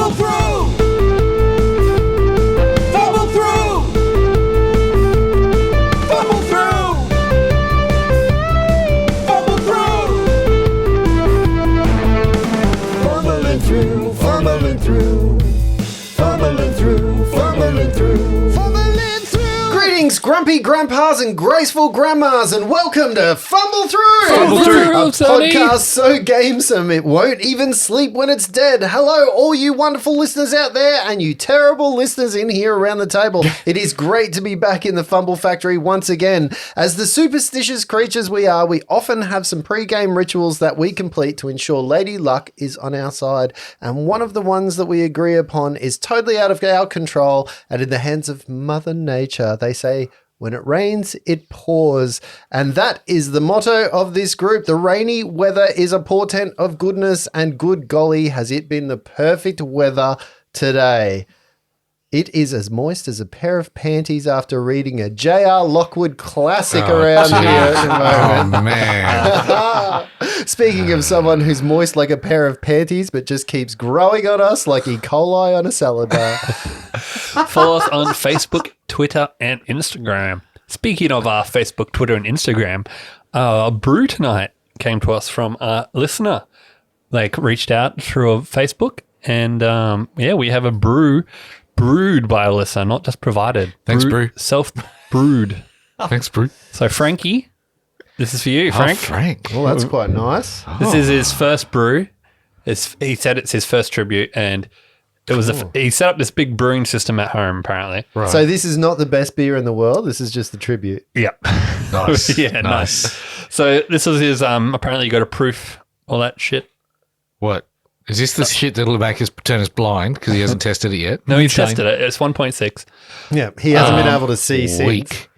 Fumble through! Fumble through! Fumble through! Fumble through! Fumbling through, fumbling through. Fumbling through, fumbling through. Fumbling through! Greetings, grumpy grandpas and graceful grandmas, and welcome to Fumble Through! Fumble Through, a Sonny. podcast so gamesome it won't even sleep when it's dead. Hello, all you wonderful listeners out there, and you terrible listeners in here around the table. It is great to be back in the Fumble Factory once again. As the superstitious creatures we are, we often have some pre-game rituals that we complete to ensure Lady Luck is on our side, and one of the ones that we agree upon is totally out of our control and in the hands of Mother Nature. They say, when it rains, it pours. And that is the motto of this group. The rainy weather is a portent of goodness, and good golly, has it been the perfect weather today. It is as moist as a pair of panties after reading a J.R. Lockwood classic around here at the moment. Oh, man. Speaking of someone who's moist like a pair of panties but just keeps growing on us like E. coli on a salad bar. Follow us on Facebook, Twitter, and Instagram. Speaking of our Facebook, Twitter, and Instagram, a brew tonight came to us from a listener. They reached out through Facebook, and we have a brew brewed by a listener, not just provided. Thanks, Brew. Self-brewed. Thanks, Brew. So, Frankie, this is for you, Frank. Oh, Frank. Well, that's quite nice. This is his first brew. He said it's his first tribute, and it was he set up this big brewing system at home, apparently. Right. So this is not the best beer in the world. This is just the tribute. Yeah. Nice. Yeah, nice. So this was his, apparently you got to proof all that shit. What? Is this the shit that'll make us turn us blind because he hasn't tested it yet? No, he tested it. It's 1.6. Yeah, he hasn't been able to see since. Weak.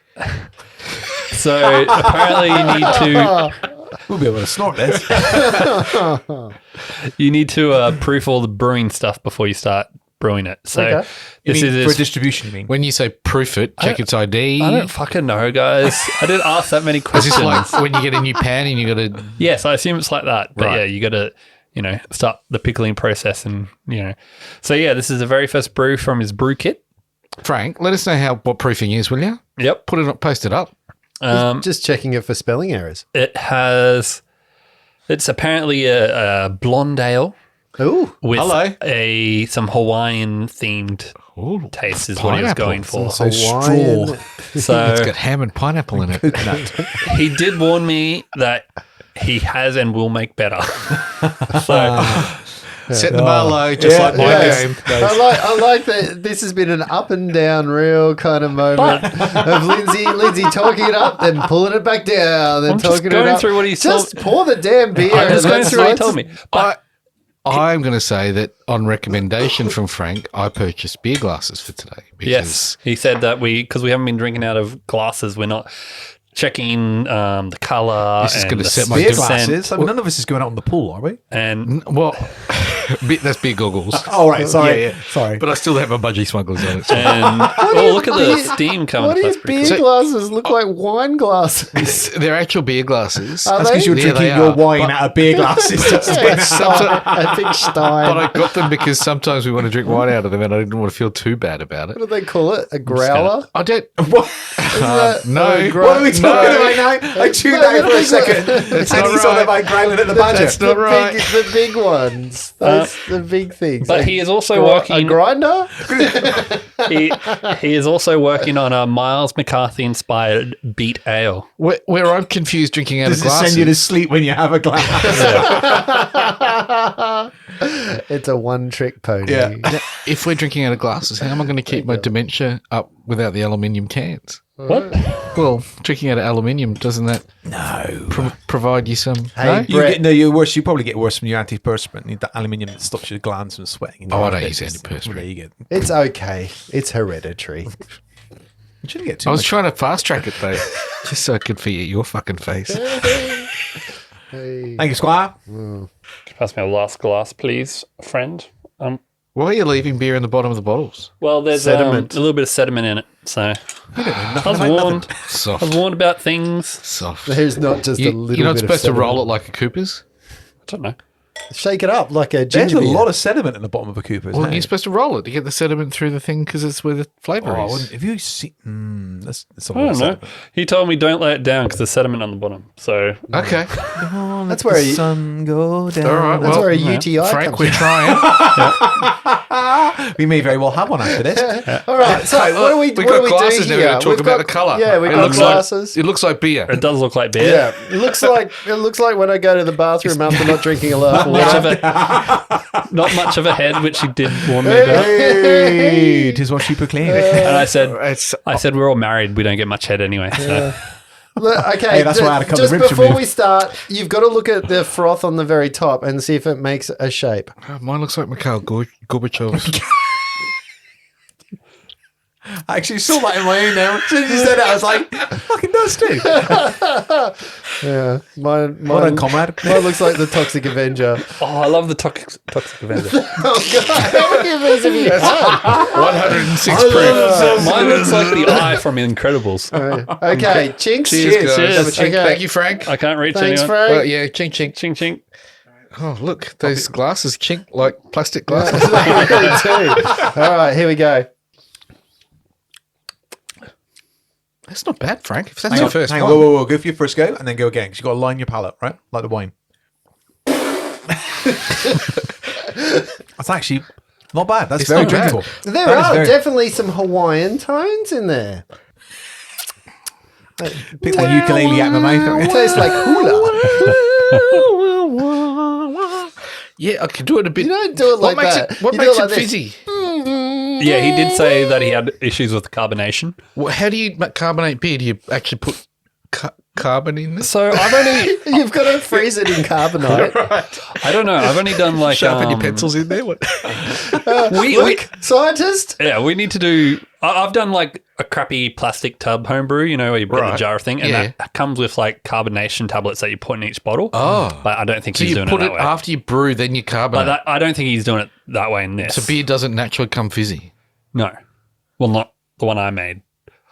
So apparently you need to We'll be able to snort this. proof all the brewing stuff before you start brewing it. So Okay. this is for his, distribution, you mean? When you say proof it, check its ID. I don't fucking know, guys. I didn't ask that many Is questions. this like when you get a new pan and you got to... Yes, I assume it's like that. But Right. yeah, you got to, start the pickling process and, So yeah, this is the very first brew from his brew kit. Frank, let us know what proofing is, will you? Yep. Post it up. Just checking it for spelling errors. It's apparently a blonde ale Ooh, with Hello. some Hawaiian themed Ooh, taste is what he was pineapple. going for. So Hawaiian. straw. So It's got ham and pineapple in it. he did warn me that he has and will make better. So Set the bar low, just like my game. I like that this has been an up and down real kind of moment of Lindsay talking it up, then pulling it back down, then I'm just talking going it up. through what he Just told- pour the damn beer. I'm just and going through what he told me. But I'm going to say that on recommendation from Frank, I purchased beer glasses for today. Because yes, he said that because we haven't been drinking out of glasses, we're not checking the color. This is and gonna the set my Beer Different glasses. I mean, none of us is going out on the pool, are we? And Well, that's beer goggles. Oh, right. Sorry. Yeah. Sorry. But I still have my budgie smugglers on it. look at the steam coming. What do That's your pretty beer cool. glasses look like? Wine glasses. They're actual beer glasses. Are That's they? because you're Yeah, drinking they your are, wine out of beer glasses. A big Stein. But I got them because sometimes we want to drink wine out of them and I didn't want to feel too bad about it. What do they call it? A growler? I don't... What? no. What are we talking about now? I tuned out for a second. And not he's on right. about growling at the badger. That's not right. The big ones. Those, the big things. But he is also A working. grinder? He is also working on a Miles McCarthy inspired beet ale. Where I'm confused drinking out Does of it glasses. send you to sleep when you have a glass? It's a one-trick pony. Yeah. If we're drinking out of glasses, how am I going to keep my dementia up without the aluminium cans? What? Well, drinking out of aluminium, doesn't that provide you some... Hey, no? Brett. You're worse. You probably get worse from your antiperspirant. You need that aluminium that stops your glands from sweating. Oh, I don't use antiperspirant. Well, there you go. It's okay. It's hereditary. You shouldn't get too I was much. trying to fast track it though, just so I could forget your fucking face. Hey. Thank you, Squire. Pass me a last glass, please, friend. Why are you leaving beer in the bottom of the bottles? Well, there's a Sediment. little bit of sediment in it, so You don't know I nothing was about warned. nothing. I Soft. was warned about things. Soft. There's not just a little You're not bit supposed of to roll it sediment. like a Cooper's? I don't know. Shake it up like a There's ginger a beer. lot of sediment in the bottom of a Cooper. Well, you're supposed to roll it to get the sediment through the thing because it's where the flavour Oh, is. if you see, that's a I lot don't of know. sediment. He told me don't lay it down because there's sediment on the bottom. So Okay. That's where the sun go down. All right. That's well, where a UTI Frank, comes we're from. trying. We may very well have one after this. All right, so what do we We've what got do we glasses do now. We're here? going to talk We've about got- the colour. Yeah, we've It got looks like- glasses. It looks like beer. it does look like beer. Yeah, it looks like when I go to the bathroom after not drinking a lot of Much of water. it, not much of a head, which he did warn me about. Hey, it is what she proclaimed. And I It's said we're all married. We don't get much head anyway. So. Look, okay, Hey, that's why I had to cut the just ribs before removed. we start, you've got to look at the froth on the very top and see if it makes a shape. mine looks like Mikhail Gorbachev's. I actually saw that in my own now. As soon as you said it, I was like, fucking does too. Yeah, mine Well done, comrade. mine looks like the Toxic Avenger. Oh, I love the Toxic Avenger. Oh God, how many of these have you had? 106 proof. Mine looks like the eye from Incredibles. Okay, chinks. Cheers, guys. Cheers. Have a chink. Okay. Thank you, Frank. I can't reach Thanks, anyone. Frank. Well, yeah, chink, chink. Ching ching. Oh, look, those glasses chink like plastic glasses. They really do. All right, here we go. That's not bad, Frank. If that's Hang your on, first hang one. on. Whoa. Go for your first go and then go again because you've got to line your palate, right? Like the wine. That's actually not bad. That's It's very not bad. drinkable. There That is are very- definitely some Hawaiian tones in there. Pick the ukulele out of my mouth. It tastes like hula. Yeah, I could do it a bit. You don't do it like what makes that. It, what You do makes it it like this. fizzy? Yeah, he did say that he had issues with carbonation. Well, how do you carbonate beer? Do you actually put carbon in this? So I've only, You've got to freeze it in carbonite. I don't know. I've only done like Sharpen your pencils in there. What? We Scientist? yeah, we need to do. I've done like a crappy plastic tub homebrew, you know, where you put the Right. jar thing, and Yeah. that comes with like carbonation tablets that you put in each bottle. Oh. But I don't think So he's you doing put it it that way. after you brew, then you carbonate. Like that, I don't think he's doing it that way in this. So beer doesn't naturally come fizzy. No, well, not the one I made.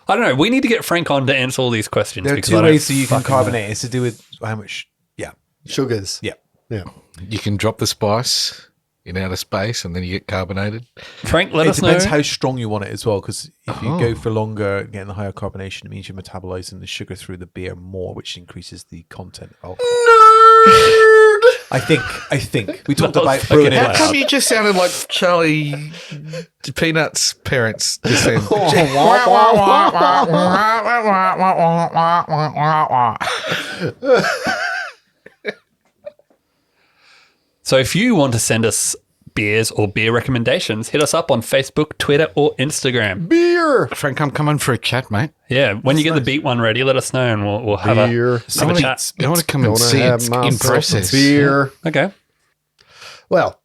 I don't know. We need to get Frank on to answer all these questions. There are because two I don't ways that you can fucking know. carbonate. It's to do with how much. Yeah. Sugars. Yeah. Yeah. You can drop the spice in outer space and then you get carbonated. Frank, let It us know. depends how strong you want it as well, because if you go for longer, getting the higher carbonation, it means you're metabolizing the sugar through the beer more, which increases the content of alcohol. I think. We talked about Okay, brewing it. How Wow. come you just sounded like Charlie Peanuts' parents? Just then? So if you want to send us beers or beer recommendations, hit us up on Facebook, Twitter, or Instagram. Beer. Frank, I'm coming for a chat, mate. Yeah, when you get the beat one ready, let us know and we'll have Beer. have a chat. I want to come and Gonna see have it in myself a process. Beer. Okay. Well,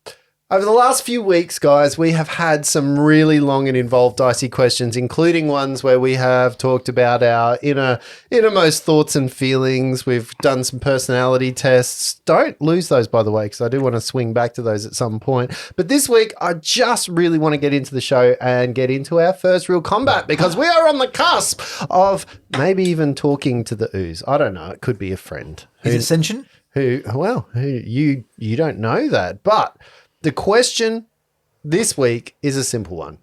over the last few weeks, guys, we have had some really long and involved dicey questions, including ones where we have talked about our innermost thoughts and feelings. We've done some personality tests. Don't lose those, by the way, because I do want to swing back to those at some point. But this week, I just really want to get into the show and get into our first real combat, because we are on the cusp of maybe even talking to the ooze. I don't know. It could be a friend. Is it sentient? Who you don't know that, but the question this week is a simple one.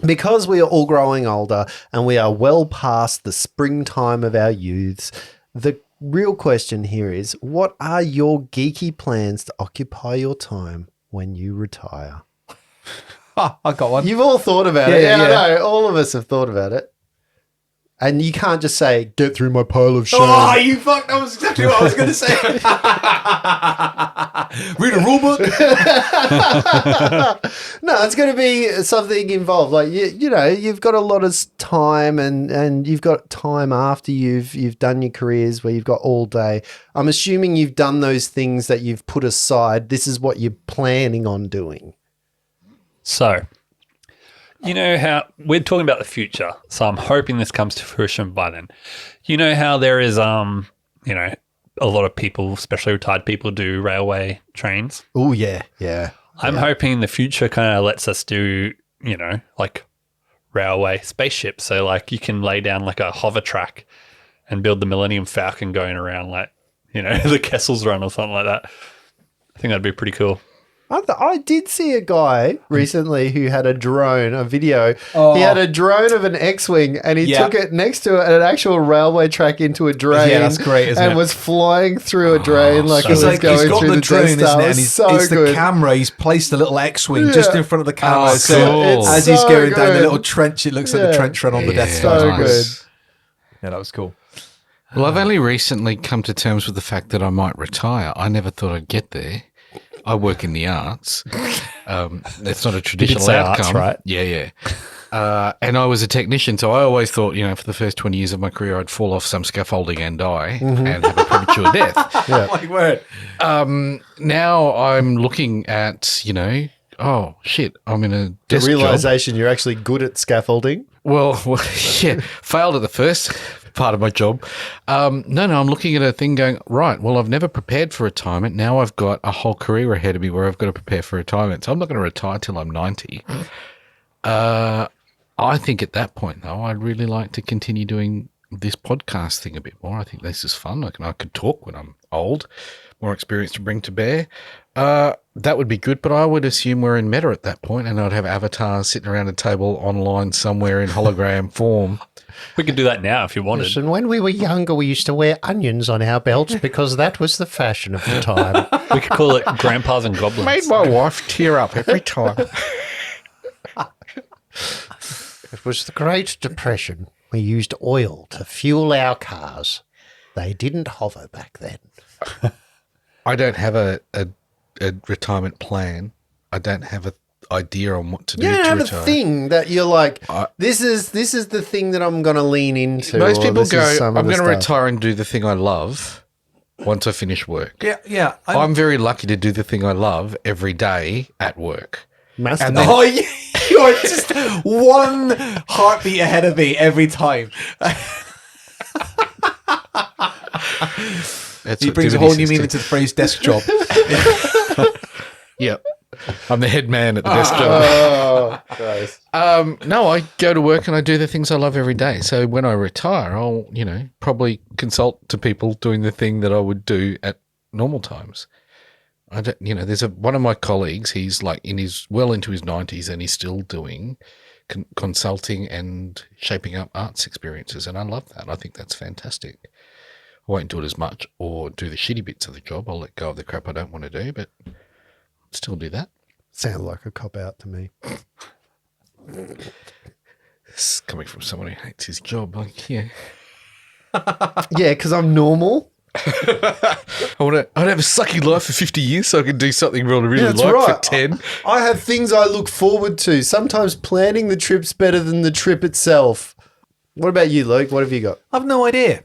Because we are all growing older and we are well past the springtime of our youths, the real question here is, what are your geeky plans to occupy your time when you retire? Ah, I got one. You've all thought about it. Yeah. I know. All of us have thought about it. And you can't just say, get through my pile of shame. Oh, you fucked. That was exactly what I was going to say. Read a rule book. No, it's going to be something involved. Like you know, you've got a lot of time, and you've got time after you've done your careers where you've got all day. I'm assuming you've done those things that you've put aside. This is what you're planning on doing. So, you know how we're talking about the future, so I'm hoping this comes to fruition by then. You know how there is, you know, a lot of people, especially retired people, do railway trains. Oh yeah. I'm hoping the future kind of lets us do, you know, like railway spaceships. So like you can lay down like a hover track and build the Millennium Falcon going around like, you know, the Kessel's Run or something like that. I think that'd be pretty cool. I did see a guy recently who had a drone, a video. Oh. He had a drone of an X-Wing and he took it next to an actual railway track into a drain. Yeah, that's great, isn't and it? was flying through a drain like it was He's going got through the the drone, Death isn't Star. it? It And was so it's the good. camera. He's placed a little X-wing just in front of the camera. Oh, so cool. as It's he's so going down the good. little trench, it looks like the trench run on the Death Star. So nice. good. Yeah, that was cool. Well, I've only recently come to terms with the fact that I might retire. I never thought I'd get there. I work in the arts. That's not a traditional say outcome. arts, right? Yeah. And I was a technician, so I always thought, for the first 20 years of my career, I'd fall off some scaffolding and die and have a premature death. My word. Now I'm looking at, oh, shit, I'm in a The desk job. realization you're actually good at scaffolding. Well, yeah, failed at the first part of my job. No, I'm looking at a thing going, right, well, I've never prepared for retirement. Now I've got a whole career ahead of me where I've got to prepare for retirement. So I'm not going to retire till I'm 90. I think at that point, though, I'd really like to continue doing this podcast thing a bit more. I think this is fun. I could talk when I'm old, more experience to bring to bear. That would be good, but I would assume we're in meta at that point, and I'd have avatars sitting around a table online somewhere in hologram form. We could do that now if you wanted. And when we were younger, we used to wear onions on our belts because that was the fashion of the time. We could call it Grandpas and Goblins. Made my wife tear up every time. It was the Great Depression. We used oil to fuel our cars. They didn't hover back then. I don't have a retirement plan. I don't have an idea on what to do You don't to have retire. a thing that you're like, this is the thing that I'm going to lean into. Most or people this is go, some I'm of the going to stuff." retire and do the thing I love once I finish work. Yeah. I'm very lucky to do the thing I love every day at work. Masturbate. And then- Oh, you're just one heartbeat ahead of me every time. That's He what brings a Dimity whole new says meaning too. to the phrase desk job. Yep. I'm the head man at the desk job. Oh, Christ. No, I go to work and I do the things I love every day. So when I retire, I'll, probably consult to people doing the thing that I would do at normal times. I don't, there's one of my colleagues, he's like well into his 90s and he's still doing consulting and shaping up arts experiences. And I love that. I think that's fantastic. I won't do it as much or do the shitty bits of the job. I'll let go of the crap I don't want to do, but still do that. Sounds like a cop-out to me. It's coming from someone who hates his job. Like, yeah. Yeah, because I'm normal. I'd have a sucky life for 50 years so I could do something really Yeah, that's like right. for 10. I have things I look forward to. Sometimes planning the trip's better than the trip itself. What about you, Luke? What have you got? I've no idea.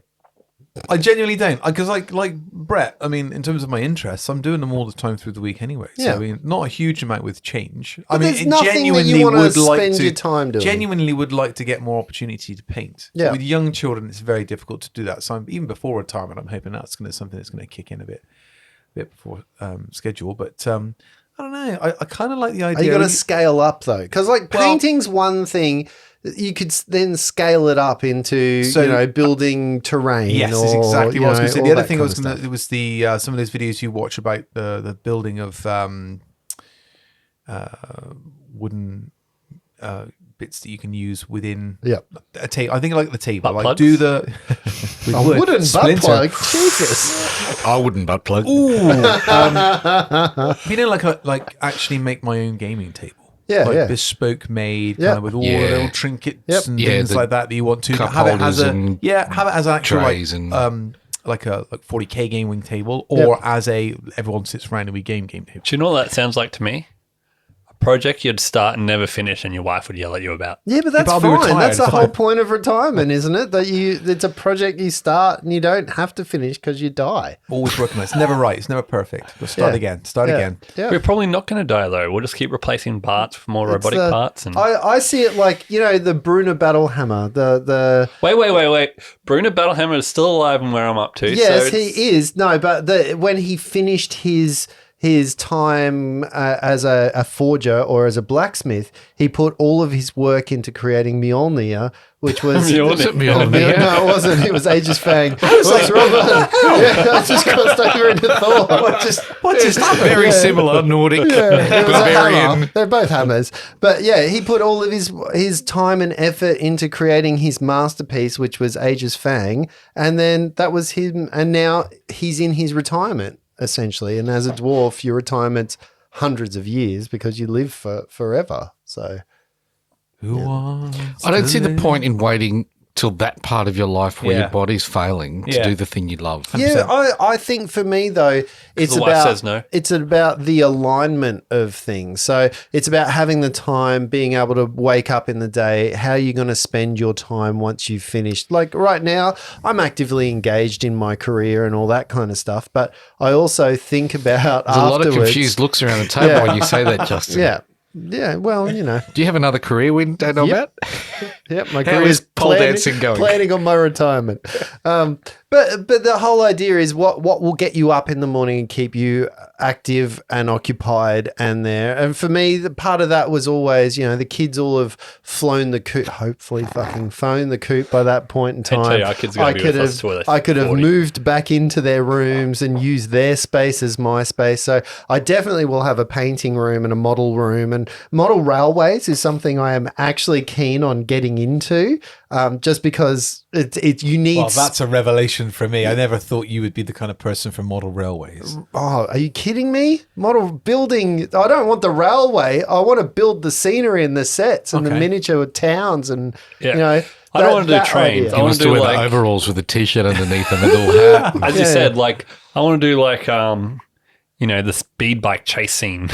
I genuinely don't. Because like Brett, I mean, in terms of my interests, I'm doing them all the time through the week anyway. So, Yeah. I mean, not a huge amount with change. But I mean, there's nothing that you wanna spend your time doing. Genuinely would like to get more opportunity to paint. Yeah. With young children, it's very difficult to do that. So even before retirement, I'm hoping that's something that's going to kick in a bit before schedule. But I don't know. I kind of like the idea. Are you going to scale up, though? Because, painting's one thing. You could then scale it up into, building terrain. Yes, or, is exactly what I was going to say. The other thing it it was the some of those videos you watch about the building of wooden bits that you can use within a table. I think like the table, Butt like plugs? do the A wooden butt splinter. plug. Jesus. I wouldn't butt plug. like actually make my own gaming table. Yeah, like yeah. bespoke made, Yeah. kind of with all the Yeah. little trinkets Yep. and Yeah, things the like that you want to cup have it as holders and have it as an actual trays and- like a 40k gaming table, or as everyone sits around and we game table. Do you know what that sounds like to me? A project you'd start and never finish and your wife would yell at you about. Yeah, but that's I'll be fine. retired, That's the it's whole fine. point of retirement, isn't it? That it's a project you start and you don't have to finish because you die. Always working on it. It's never right. It's never perfect. We'll start Yeah. again. Start again. Yeah. We're probably not going to die though. We'll just keep replacing parts for more robotic It's, parts. And I see it like, the Bruna battle hammer. The Wait. Bruno Battlehammer is still alive and where I'm up to. Yes, so he is. No, but when he finished his his time as a forger or as a blacksmith, he put all of his work into creating Mjolnir, which was Mjolnir? No, it wasn't. It was Aegis Fang. What's wrong with it? Yeah, I just crossed over into Thor. What just happened? Very similar Nordic It was a hammer. barbarian. They're both hammers. But yeah, he put all of his time and effort into creating his masterpiece, which was Aegis Fang. And then that was him. And now he's in his retirement, essentially. And as a dwarf, your retirement's hundreds of years because you live forever. So I don't see the point in waiting till that part of your life where Yeah. your body's failing to Yeah. do the thing you love. yeah, I think for me though, it's the wife about says no. it's about the alignment of things. So it's about having the time, being able to wake up in the day, how you're going to spend your time once you've finished. Like right now, I'm actively engaged in my career and all that kind of stuff, but I also think about There's a lot of afterwards- confused looks around the table Yeah. when you say that, Justin. Yeah. Yeah, well, you know. Do you have another career we don't know Yep. about? Yep, my How career is pole dancing going? Planning on my retirement. But the whole idea is what will get you up in the morning and keep you active and occupied and there. And for me, the part of that was always, you know, the kids all have flown the coop, hopefully fucking flown the coop by that point in time. tell you, our kids are gonna be with us till they're I could have 40. moved back into their rooms and used their space as my space. So I definitely will have a painting room and a model room, and model railways is something I am actually keen on getting into, just because you need. Well, that's a revelation for me. I never thought you would be the kind of person for model railways. Oh, are you kidding me? Model building. I don't want the railway. I want to build the scenery and the sets and the Okay. miniature towns and Yeah. you know. I don't want to do that trains. idea. I He want wants to to do wear the like, overalls with a t-shirt underneath them and a little hat. as you Yeah. said, like I want to do like the speed bike chase scene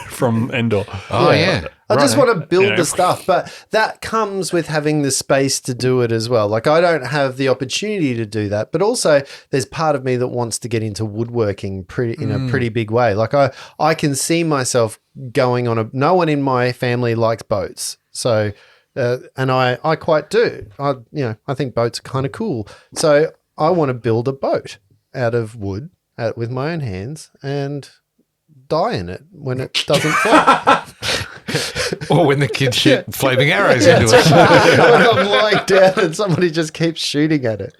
from Endor. Oh, yeah. I just Righto. want to build You know. the stuff, but that comes with having the space to do it as well. Like I don't have the opportunity to do that, but also there's part of me that wants to get into woodworking in a pretty big way. Like I can see myself going on no one in my family likes boats. So, and I quite do. I think boats are kind of cool. So I want to build a boat out of wood with my own hands and die in it when it doesn't float. Or when the kids shoot flaming arrows into it. When I'm lying down and somebody just keeps shooting at it.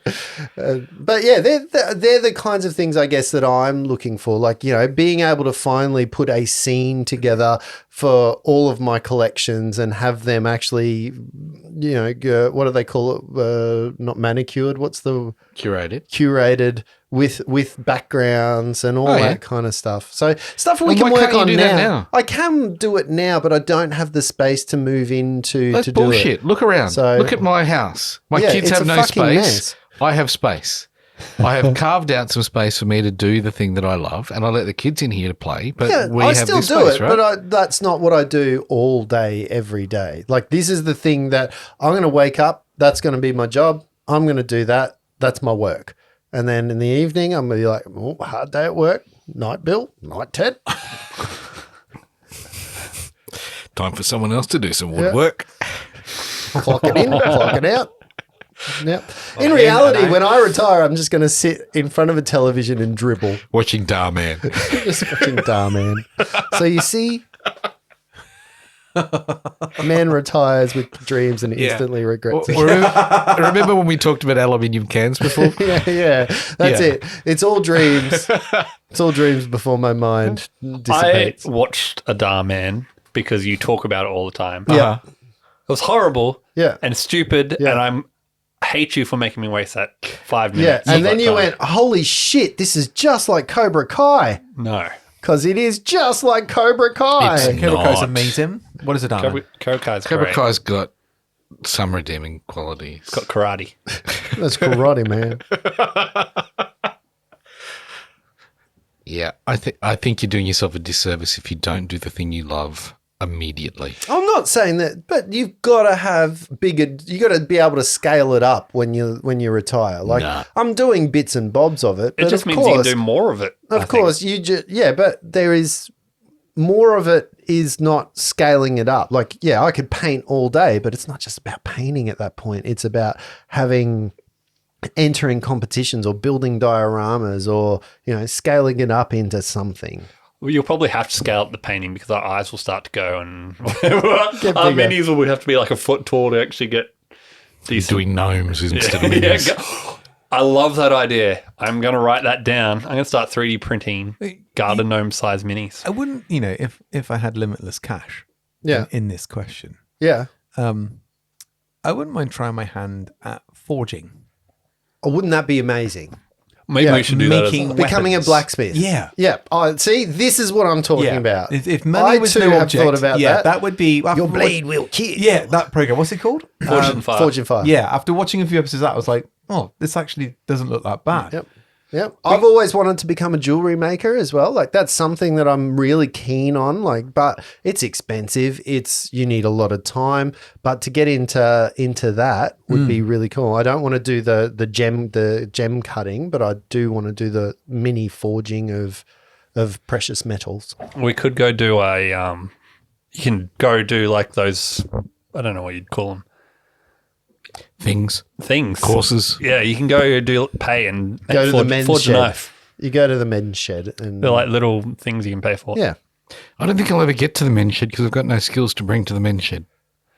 But yeah, they're the kinds of things I guess that I'm looking for. Like, you know, being able to finally put a scene together for all of my collections and have them actually, you know, what do they call it? Not manicured. What's the Curated. curated with backgrounds and all Oh, yeah. that kind of stuff. So stuff we Well, can why work can't you on do that now? I can do it now, but I don't have the space to move into That's to do bullshit. it. Look around. So- Look at my house. My Yeah, kids it's have a no fucking space. mess. I have space. I have carved out some space for me to do the thing that I love, and I let the kids in here to play. But Yeah, we I have still this do space, it, right? but that's not what I do all day, every day. Like this is the thing that I'm going to wake up. That's going to be my job. I'm going to do that. That's my work. And then in the evening, I'm going to be like, oh, hard day at work. Night Bill, night Ted. Time for someone else to do some woodwork. Clock it in, clock it out. Yep. In reality, when I retire, I'm just going to sit in front of a television and dribble, Watching Darman. just watching Darman. So you see, a man retires with dreams and instantly regrets it. Remember when we talked about aluminium cans before? Yeah. That's Yeah. it. It's all dreams. It's all dreams before my mind I dissipates. watched A Dar Man because you talk about it all the time. Yeah. It was horrible Yeah. and stupid, Yeah. and I hate you for making me waste that 5 Yeah. minutes. And of then that you time. went, holy shit, this is just like Cobra Kai. No. Because it is just like Cobra Kai. It's Cobra Kai's not. amazing. What is it on? Cobra Kai's Cobra great. Kai's got some redeeming qualities. It's got karate. That's karate, man. Yeah, I think you're doing yourself a disservice if you don't do the thing you love immediately. I'm not saying that, but you've got to have bigger. You got to be able to scale it up when you retire. Like Nah. I'm doing bits and bobs of it, but It just of means course, you can do more of it. of course, you just but there is more of it is not scaling it up. Like yeah, I could paint all day, but it's not just about painting at that point. It's about entering competitions or building dioramas or scaling it up into something. You'll probably have to scale up the painting because our eyes will start to go, and our minis will have to be like a foot tall to actually get decent. Doing gnomes instead of minis. I love that idea. I'm going to write that down. I'm going to start 3D printing garden gnome size minis. I wouldn't, if I had limitless cash in this question, Yeah. I wouldn't mind trying my hand at forging. Oh, wouldn't that be amazing? Maybe we should do that. Making Becoming a blacksmith. Yeah. Yeah. Oh, see, this is what I'm talking about. If money was no have object, thought about that. that would be Your blade will kill. Yeah, that program. What's it called? Forged in Fire. Forged in Fire. Yeah. After watching a few episodes of that, I was like, oh, this actually doesn't look that bad. Yep. Yep. I've always wanted to become a jewelry maker as well. Like that's something that I'm really keen on. Like, but it's expensive. You need a lot of time. But to get into that would be really cool. I don't want to do the gem cutting, but I do want to do the mini forging of precious metals. We could go do you can go do like those, I don't know what you'd call them. Things. Courses. Yeah, you can go pay and Go to the men's forge a shed. knife. You go to the men's shed and They're like little things you can pay for. yeah. I don't think I'll ever get to the men's shed because I've got no skills to bring to the men's shed.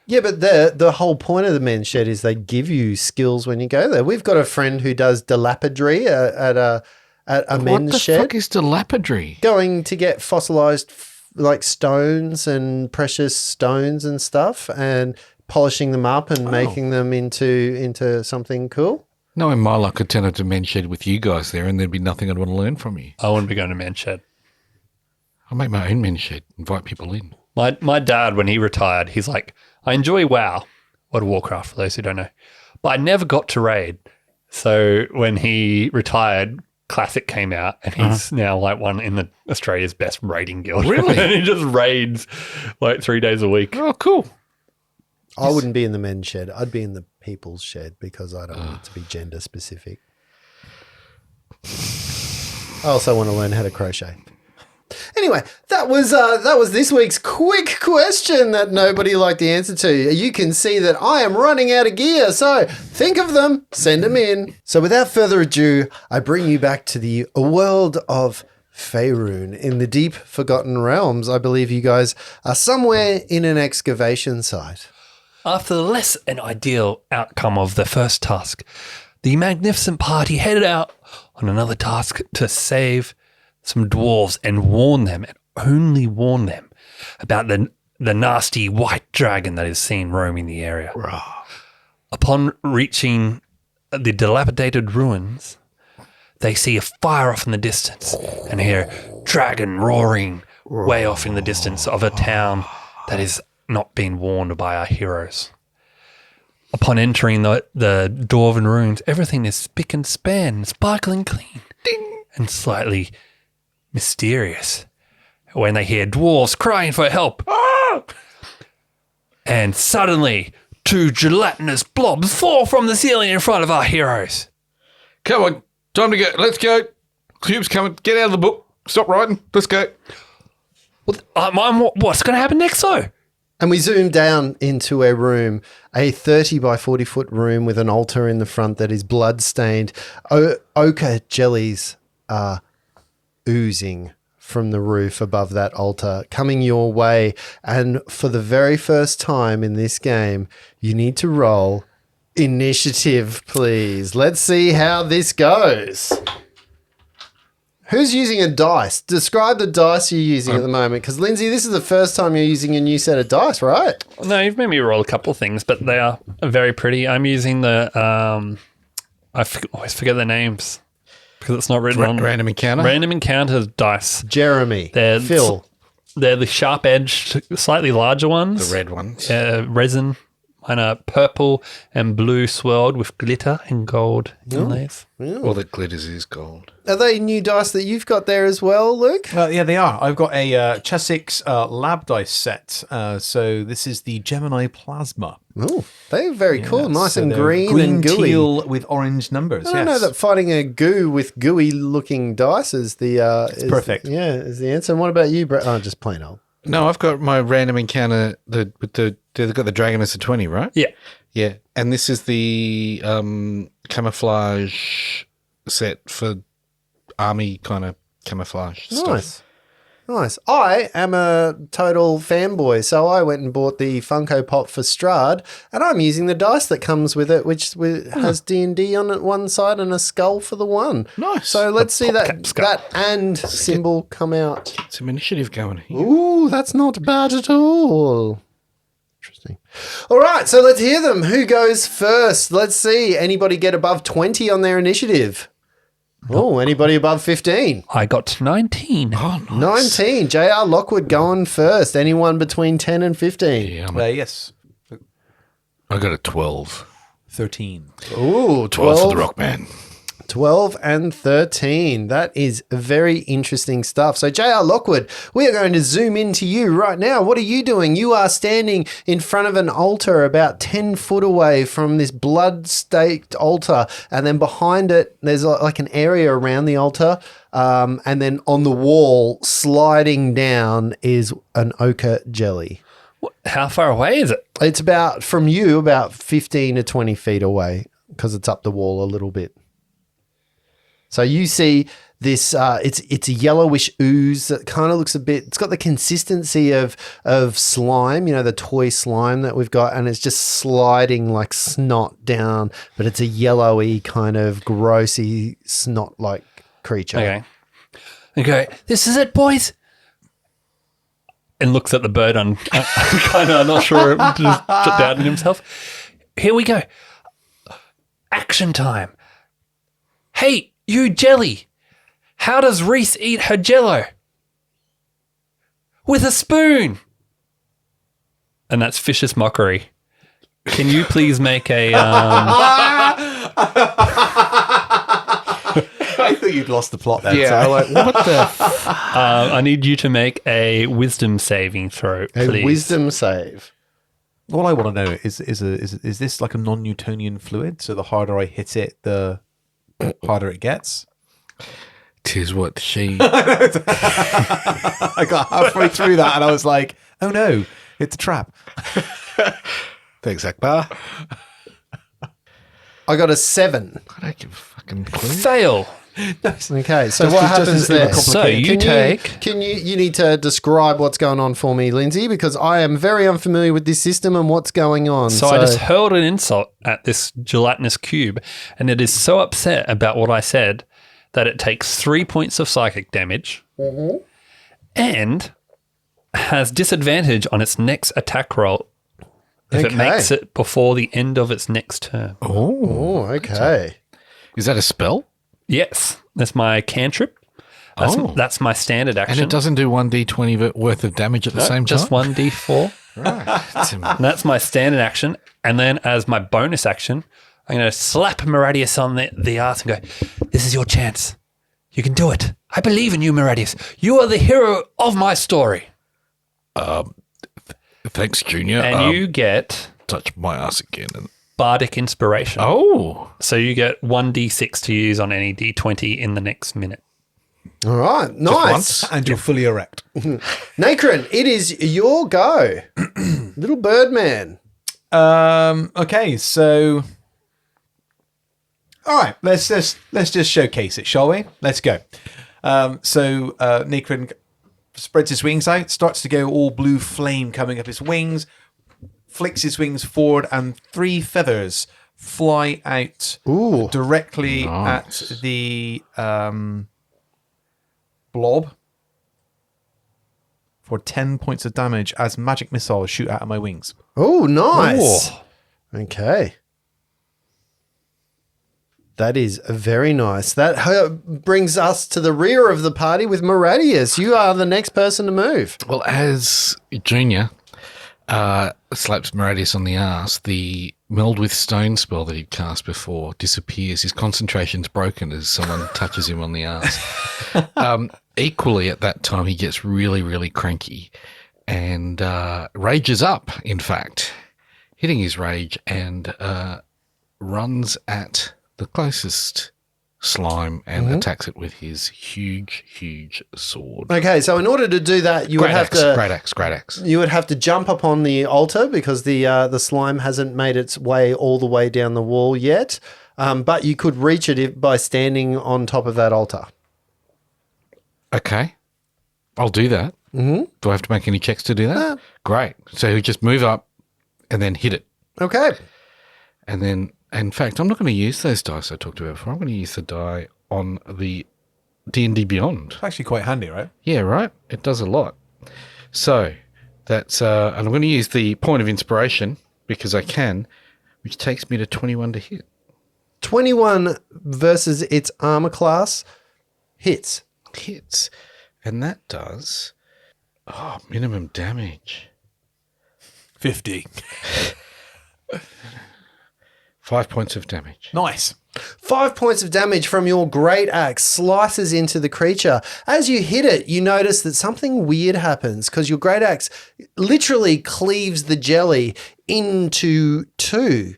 Yeah, but the whole point of the men's shed is they give you skills when you go there. We've got a friend who does dilapidary at a men's shed. What the fuck is dilapidary? Going to get fossilized like stones and precious stones and stuff and polishing them up and making them into something cool. No, in my luck, I'd turn up to men's shed with you guys there and there'd be nothing I'd want to learn from you. I wouldn't be going to men's shed. I'll make my own men's shed, invite people in. My dad, when he retired, he's like, I enjoy WoW, World of Warcraft, for those who don't know, but I never got to raid. So when he retired, Classic came out, and he's now like one in Australia's best raiding guild. Really? And he just raids like 3 days a week. Oh, cool. I wouldn't be in the men's shed. I'd be in the people's shed because I don't want it to be gender specific. I also want to learn how to crochet. Anyway, that was this week's quick question that nobody liked the answer to. You can see that I am running out of gear, so think of them, send them in. So without further ado, I bring you back to the world of Faerun in the deep forgotten realms. I believe you guys are somewhere in an excavation site. After the less than ideal outcome of the first task, the magnificent party headed out on another task to save some dwarves and warn them, and only warn them, about the nasty white dragon that is seen roaming the area. Upon reaching the dilapidated ruins, they see a fire off in the distance and hear dragon roaring way off in the distance of a town that is not being warned by our heroes. Upon entering the dwarven ruins, everything is spick and span, sparkling clean, ding, and slightly mysterious. When they hear dwarves crying for help, and suddenly 2 gelatinous blobs fall from the ceiling in front of our heroes. Come on, time to go. Let's go. Cube's coming. Get out of the book. Stop writing. Let's go. What's going to happen next, though? And we zoom down into a room, a 30 by 40 foot room with an altar in the front that is blood stained. Ochre jellies are oozing from the roof above that altar, coming your way. And for the very first time in this game, you need to roll initiative, please. Let's see how this goes. Who's using a dice? Describe the dice you're using at the moment. Because, Lindsay, this is the first time you're using a new set of dice, right? No, you've made me roll a couple of things, but they are very pretty. I'm using the, always forget their names because it's not written on. Random encounter? Random encounter dice. Jeremy, Phil. They're the sharp-edged, slightly larger ones. The red ones. Resin. Mine are purple and blue swirled with glitter and gold inlays. All that glitters is gold. Are they new dice that you've got there as well, Luke? Yeah, they are. I've got a Chessex lab dice set. So this is the Gemini Plasma. Oh, they're very cool. Nice So and they're green and gooey. teal with orange numbers. I don't know that fighting a goo with gooey looking dice is the perfect. Yeah, is the answer. And what about you, Brett? Oh, just plain old. No, I've got my random encounter. They've got the dragon as a 20, right? Yeah. Yeah, and this is the camouflage set for army kind of camoufage stuff. Nice. Nice. I am a total fanboy, so I went and bought the Funko Pop for Strahd, and I'm using the dice that comes with it, which has D&D on it one side and a skull for the one. Nice. So let's see PopCap skull. that and symbol come out. Some initiative going here. Ooh, that's not bad at all. Interesting. All right, so let's hear them. Who goes first? Let's see. Anybody get above 20 on their initiative? Oh, anybody above 15? I got 19. Oh, nice. 19. JR Lockwood going first. Anyone between 10 and 15? Yeah, Yes. I got a 12. 13. Ooh, 12 for the rock man. 12 and 13. That is very interesting stuff. So, JR Lockwood, we are going to zoom into you right now. What are you doing? You are standing in front of an altar about 10 foot away from this blood-staked altar. And then behind it, there's like an area around the altar. And then on the wall, sliding down, is an ochre jelly. How far away is it? It's about, from you, about 15 to 20 feet away because it's up the wall a little bit. So you see this, it's a yellowish ooze that kind of looks a bit, it's got the consistency of slime, you know, the toy slime that we've got, and it's just sliding like snot down, but it's a yellowy kind of grossy snot-like creature. Okay, this is it, boys. And looks at the bird and kind of not sure, just doubting himself. Here we go. Action time. Hey, you jelly. How does Reese eat her jello? With a spoon. And that's vicious mockery. Can you please make a... I thought you'd lost the plot there. Yeah, like, what the... I need you to make a wisdom saving throw, please. A wisdom save. All I want to know is this like a non-Newtonian fluid? So the harder I hit it, the harder it gets. 'Tis what she... I got halfway through that and I was like, oh no, it's a trap. Thanks, Akbar. I got a 7. I don't give a fucking clue. Fail. Okay, so what happens there? So you You need to describe what's going on for me, Lindsay, because I am very unfamiliar with this system and what's going on. So I just hurled an insult at this gelatinous cube, and it is so upset about what I said that it takes 3 points of psychic damage and has disadvantage on its next attack roll if it makes it before the end of its next turn. Oh, okay. Is that a spell? Yes, that's my cantrip. That's my standard action. And it doesn't do 1d20 worth of damage at the same time? Just 1d4. Right. And that's my standard action. And then as my bonus action, I'm going to slap Maradius on the ass and go, this is your chance. You can do it. I believe in you, Maradius. You are the hero of my story. Thanks, Junior. And you get touch my ass again. Bardic Inspiration. Oh. So you get 1d6 to use on any d20 in the next minute. All right, nice. And you're fully erect. Nacron, it is your go. Little Birdman. Okay, so... All right, let's just showcase it, shall we? Let's go. So Nacron spreads his wings out, starts to go all blue flame coming up his wings, flicks his wings forward, and 3 feathers fly out directly at the blob for 10 points of damage as magic missiles shoot out of my wings. Oh, nice. Ooh. Okay. That is very nice. That brings us to the rear of the party with Maradius. You are the next person to move. Well, as Junior slaps Maradius on the ass, the meld with stone spell that he'd cast before disappears. His concentration's broken as someone touches him on the ass. Equally, at that time, he gets really, really cranky and rages up, in fact, hitting his rage and runs at the closest slime and attacks it with his huge, huge sword. Okay, so in order to do that, you would have to great axe. You would have to jump up on the altar because the slime hasn't made its way all the way down the wall yet. But you could reach it by standing on top of that altar. Okay. I'll do that. Mm-hmm. Do I have to make any checks to do that? Great. So he'll just move up and then hit it. Okay. And then, in fact, I'm not going to use those dice I talked about before. I'm going to use the die on the D&D Beyond. It's actually quite handy, right? Yeah, right? It does a lot. So that's, and I'm going to use the point of inspiration because I can, which takes me to 21 to hit. 21 versus its armor class hits. Hits. And that does, minimum damage. 50. 5 points of damage. Nice. 5 points of damage from your great axe slices into the creature. As you hit it, you notice that something weird happens because your great axe literally cleaves the jelly into two.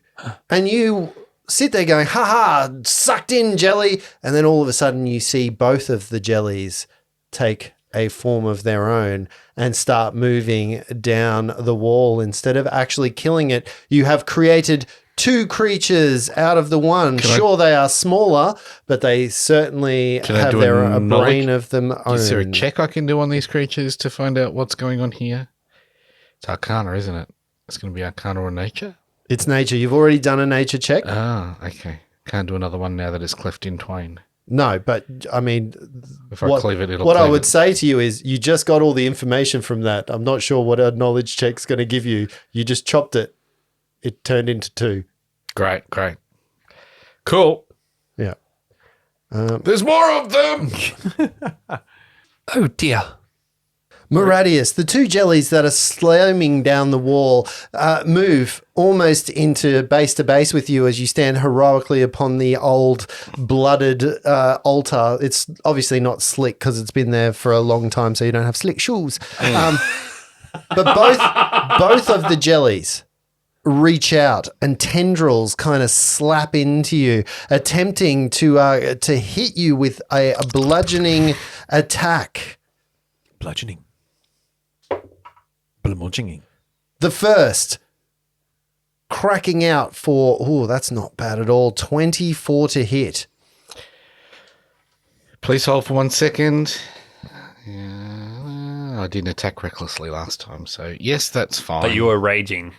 And you sit there going, ha ha, sucked in jelly. And then all of a sudden you see both of the jellies take a form of their own and start moving down the wall. Instead of actually killing it, you have created two creatures out of the one. They are smaller, but they certainly have a brain of them own. Is there a check I can do on these creatures to find out what's going on here? It's Arcana, isn't it? It's going to be Arcana or Nature? It's Nature. You've already done a Nature check. Ah, okay. Can't do another one now that it's cleft in twain. No, but I mean, if I cleave it, it'll what I cleave would it. say to you is you just got all the information from that. I'm not sure what a knowledge check's going to give you. You just chopped it. It turned into two. Great. Cool. Yeah. There's more of them. Oh, dear. Moradius, the two jellies that are slamming down the wall move almost into base to base with you as you stand heroically upon the old blooded altar. It's obviously not slick because it's been there for a long time, so you don't have slick shoes. But both of the jellies reach out and tendrils kind of slap into you, attempting to hit you with a bludgeoning attack. Bludgeoning. The first cracking out for, that's not bad at all, 24 to hit. Please hold for 1 second. Yeah, I didn't attack recklessly last time, so yes, that's fine. But you were raging.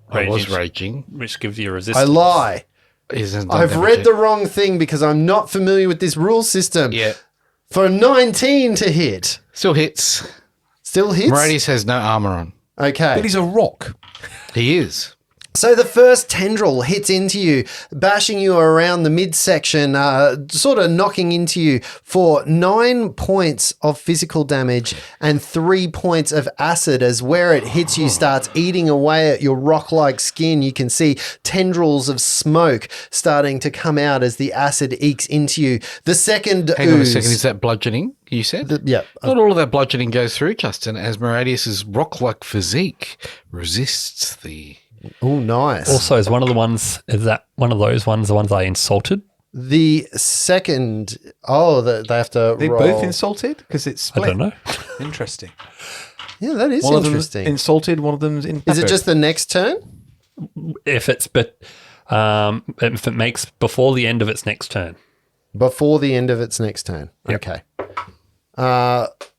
I was raging. Which gives you resistance. I lie. I've read the wrong thing because I'm not familiar with this rule system. Yeah. For 19 to hit. Still hits. Still hits? Moradius has no armor on. Okay. But he's a rock. He is. So the first tendril hits into you, bashing you around the midsection, sort of knocking into you for 9 points of physical damage and 3 points of acid as where it hits you starts eating away at your rock-like skin. You can see tendrils of smoke starting to come out as the acid ekes into you. The second Hang on a second. Is that bludgeoning, you said? Yeah. Not all of that bludgeoning goes through, Justin, as Moradius's rock-like physique resists the... Oh, nice. Also, is one of those ones the ones I insulted? The second, they have to They roll. both insulted because it's split. I don't know. Interesting. Yeah, that is One of them's interesting. insulted, one of them's in. Is it just the next turn? If it makes before the end of its next turn. Before the end of its next turn. Yep. Okay.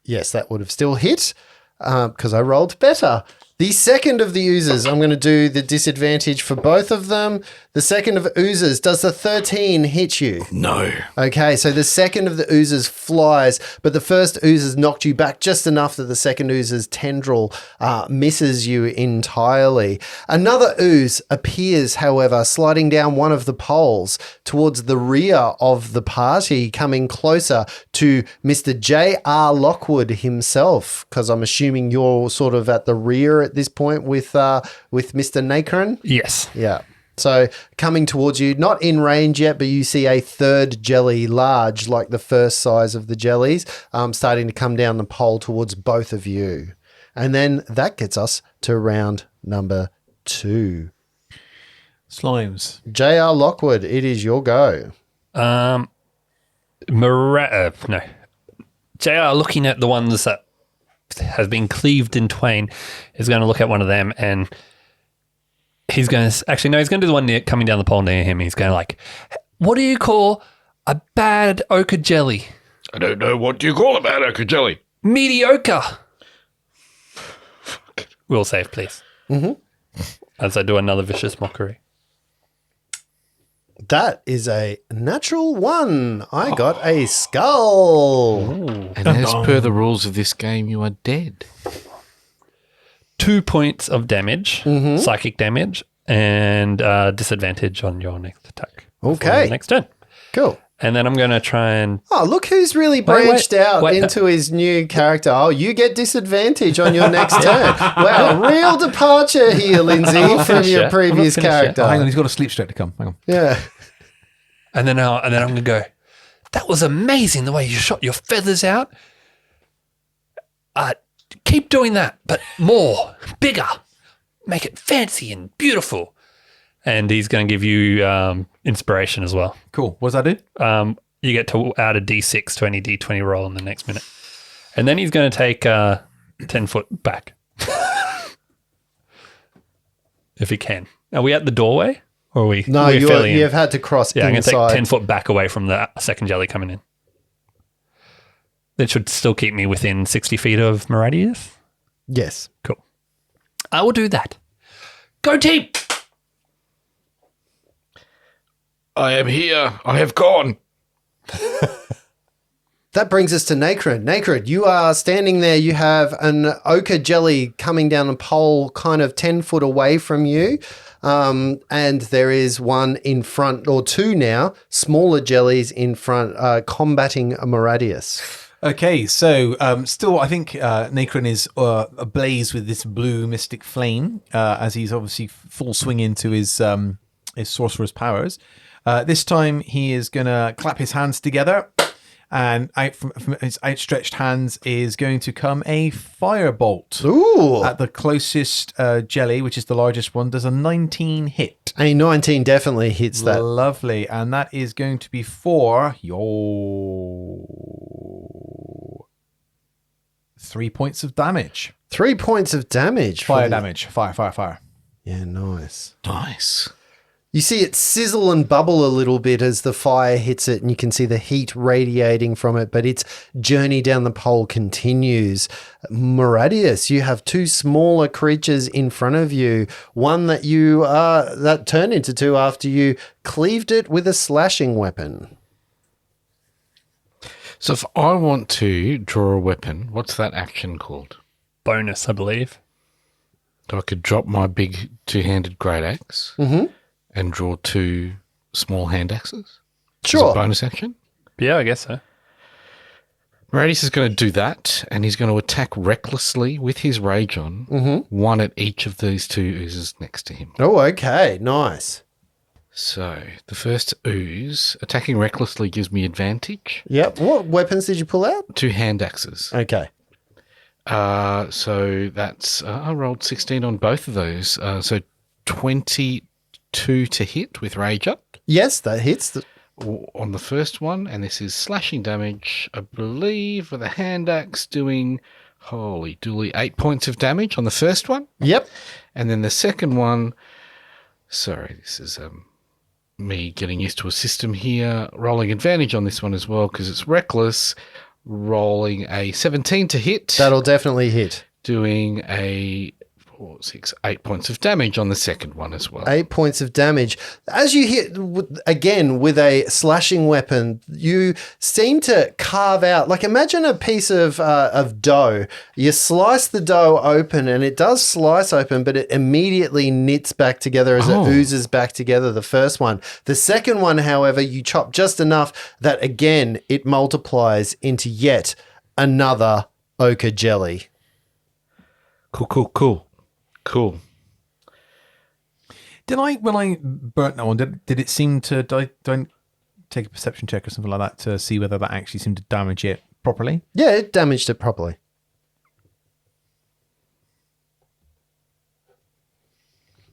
Yes, that would have still hit because I rolled better. The second of the oozes, I'm going to do the disadvantage for both of them. The second of oozes, does the 13 hit you? No. Okay, so the second of the oozes flies, but the first oozes knocked you back just enough that the second ooze's tendril misses you entirely. Another ooze appears, however, sliding down one of the poles towards the rear of the party, coming closer to Mr. J.R. Lockwood himself, because I'm assuming you're sort of at the rear at this point with Mr. Nacron? Yes. Yeah. So coming towards you, not in range yet, but you see a third jelly, large like the first size of the jellies, starting to come down the pole towards both of you. And then that gets us to round number 2. Slimes. J.R. Lockwood, it is your go. No. JR looking at the ones that has been cleaved in twain is going to look at one of them and he's going to he's going to do the one coming down the pole near him. He's going to what do you call a bad ochre jelly? I don't know. What do you call a bad ochre jelly? mediocre. Will save, please. Mm-hmm. As I do another vicious mockery. That is a natural 1. I got a skull. And as per the rules of this game, you are dead. 2 points of damage, psychic damage, and disadvantage on your next attack. Okay. Next turn. Cool. And then I'm going to try and... Oh, look who's really branched out wait. into his new character. Oh, you get disadvantage on your next turn. Wow, real departure here, Lindsay, from your previous character. Oh, hang on, he's got a sleep stroke to come. Hang on. Yeah. And then I'm going to go, that was amazing the way you shot your feathers out. Keep doing that, but more, bigger. Make it fancy and beautiful. And he's going to give you inspiration as well. Cool. What does that do? You get to add a D6 to any D20 roll in the next minute. And then he's going to take 10 foot back. If he can. Are we at the doorway? Or are we? No, you've had to cross I'm going to inside. take 10 foot back away from the second jelly coming in. That should still keep me within 60 feet of Maradius. Yes. Cool. I will do that. Go team! I am here. I have gone. That brings us to Nacred. Nacred, you are standing there. You have an ochre jelly coming down a pole kind of 10 foot away from you. And there is one in front, or two now, smaller jellies in front, combating Maradius. Okay, so still, I think Nacron is ablaze with this blue mystic flame as he's obviously full swing into his sorcerer's powers. This time, he is going to clap his hands together, and out from his outstretched hands is going to come a firebolt. Ooh! At the closest jelly, which is the largest one, does a 19 hit. A 19 definitely hits that. Lovely, and that is going to be for 3 points of damage. 3 points of damage. Fire damage. Fire. Yeah, nice. Nice. You see it sizzle and bubble a little bit as the fire hits it, and you can see the heat radiating from it, but its journey down the pole continues. Maradius, you have two smaller creatures in front of you, one that you that turned into two after you cleaved it with a slashing weapon. So if I want to draw a weapon, what's that action called? Bonus, I believe. So I could drop my big two-handed great axe and draw two small hand axes? Sure. As a bonus action? Yeah, I guess so. Maradius is going to do that, and he's going to attack recklessly with his rage on, one at each of these two oozes next to him. Oh, okay. Nice. So the first ooze, attacking recklessly gives me advantage. Yep. What weapons did you pull out? Two hand axes. Okay. So that's, I rolled 16 on both of those. So 22 to hit with rage up. Yes, that hits. On the first one, and this is slashing damage, I believe, with a hand axe doing, holy dooly, 8 points of damage on the first one. Yep. And then the second one, sorry, this is me getting used to a system here, rolling advantage on this one as well because it's reckless, rolling a 17 to hit. That'll definitely hit. Doing a 8 points of damage on the second one as well. 8 points of damage. As you hit, again, with a slashing weapon, you seem to carve out, like imagine a piece of dough. You slice the dough open and it does slice open, but it immediately knits back together as it oozes back together, the first one. The second one, however, you chop just enough that, again, it multiplies into yet another ochre jelly. Cool. When I burnt that one, did it seem to, don't take a perception check or something like that to see whether that actually seemed to damage it properly? Yeah, it damaged it properly.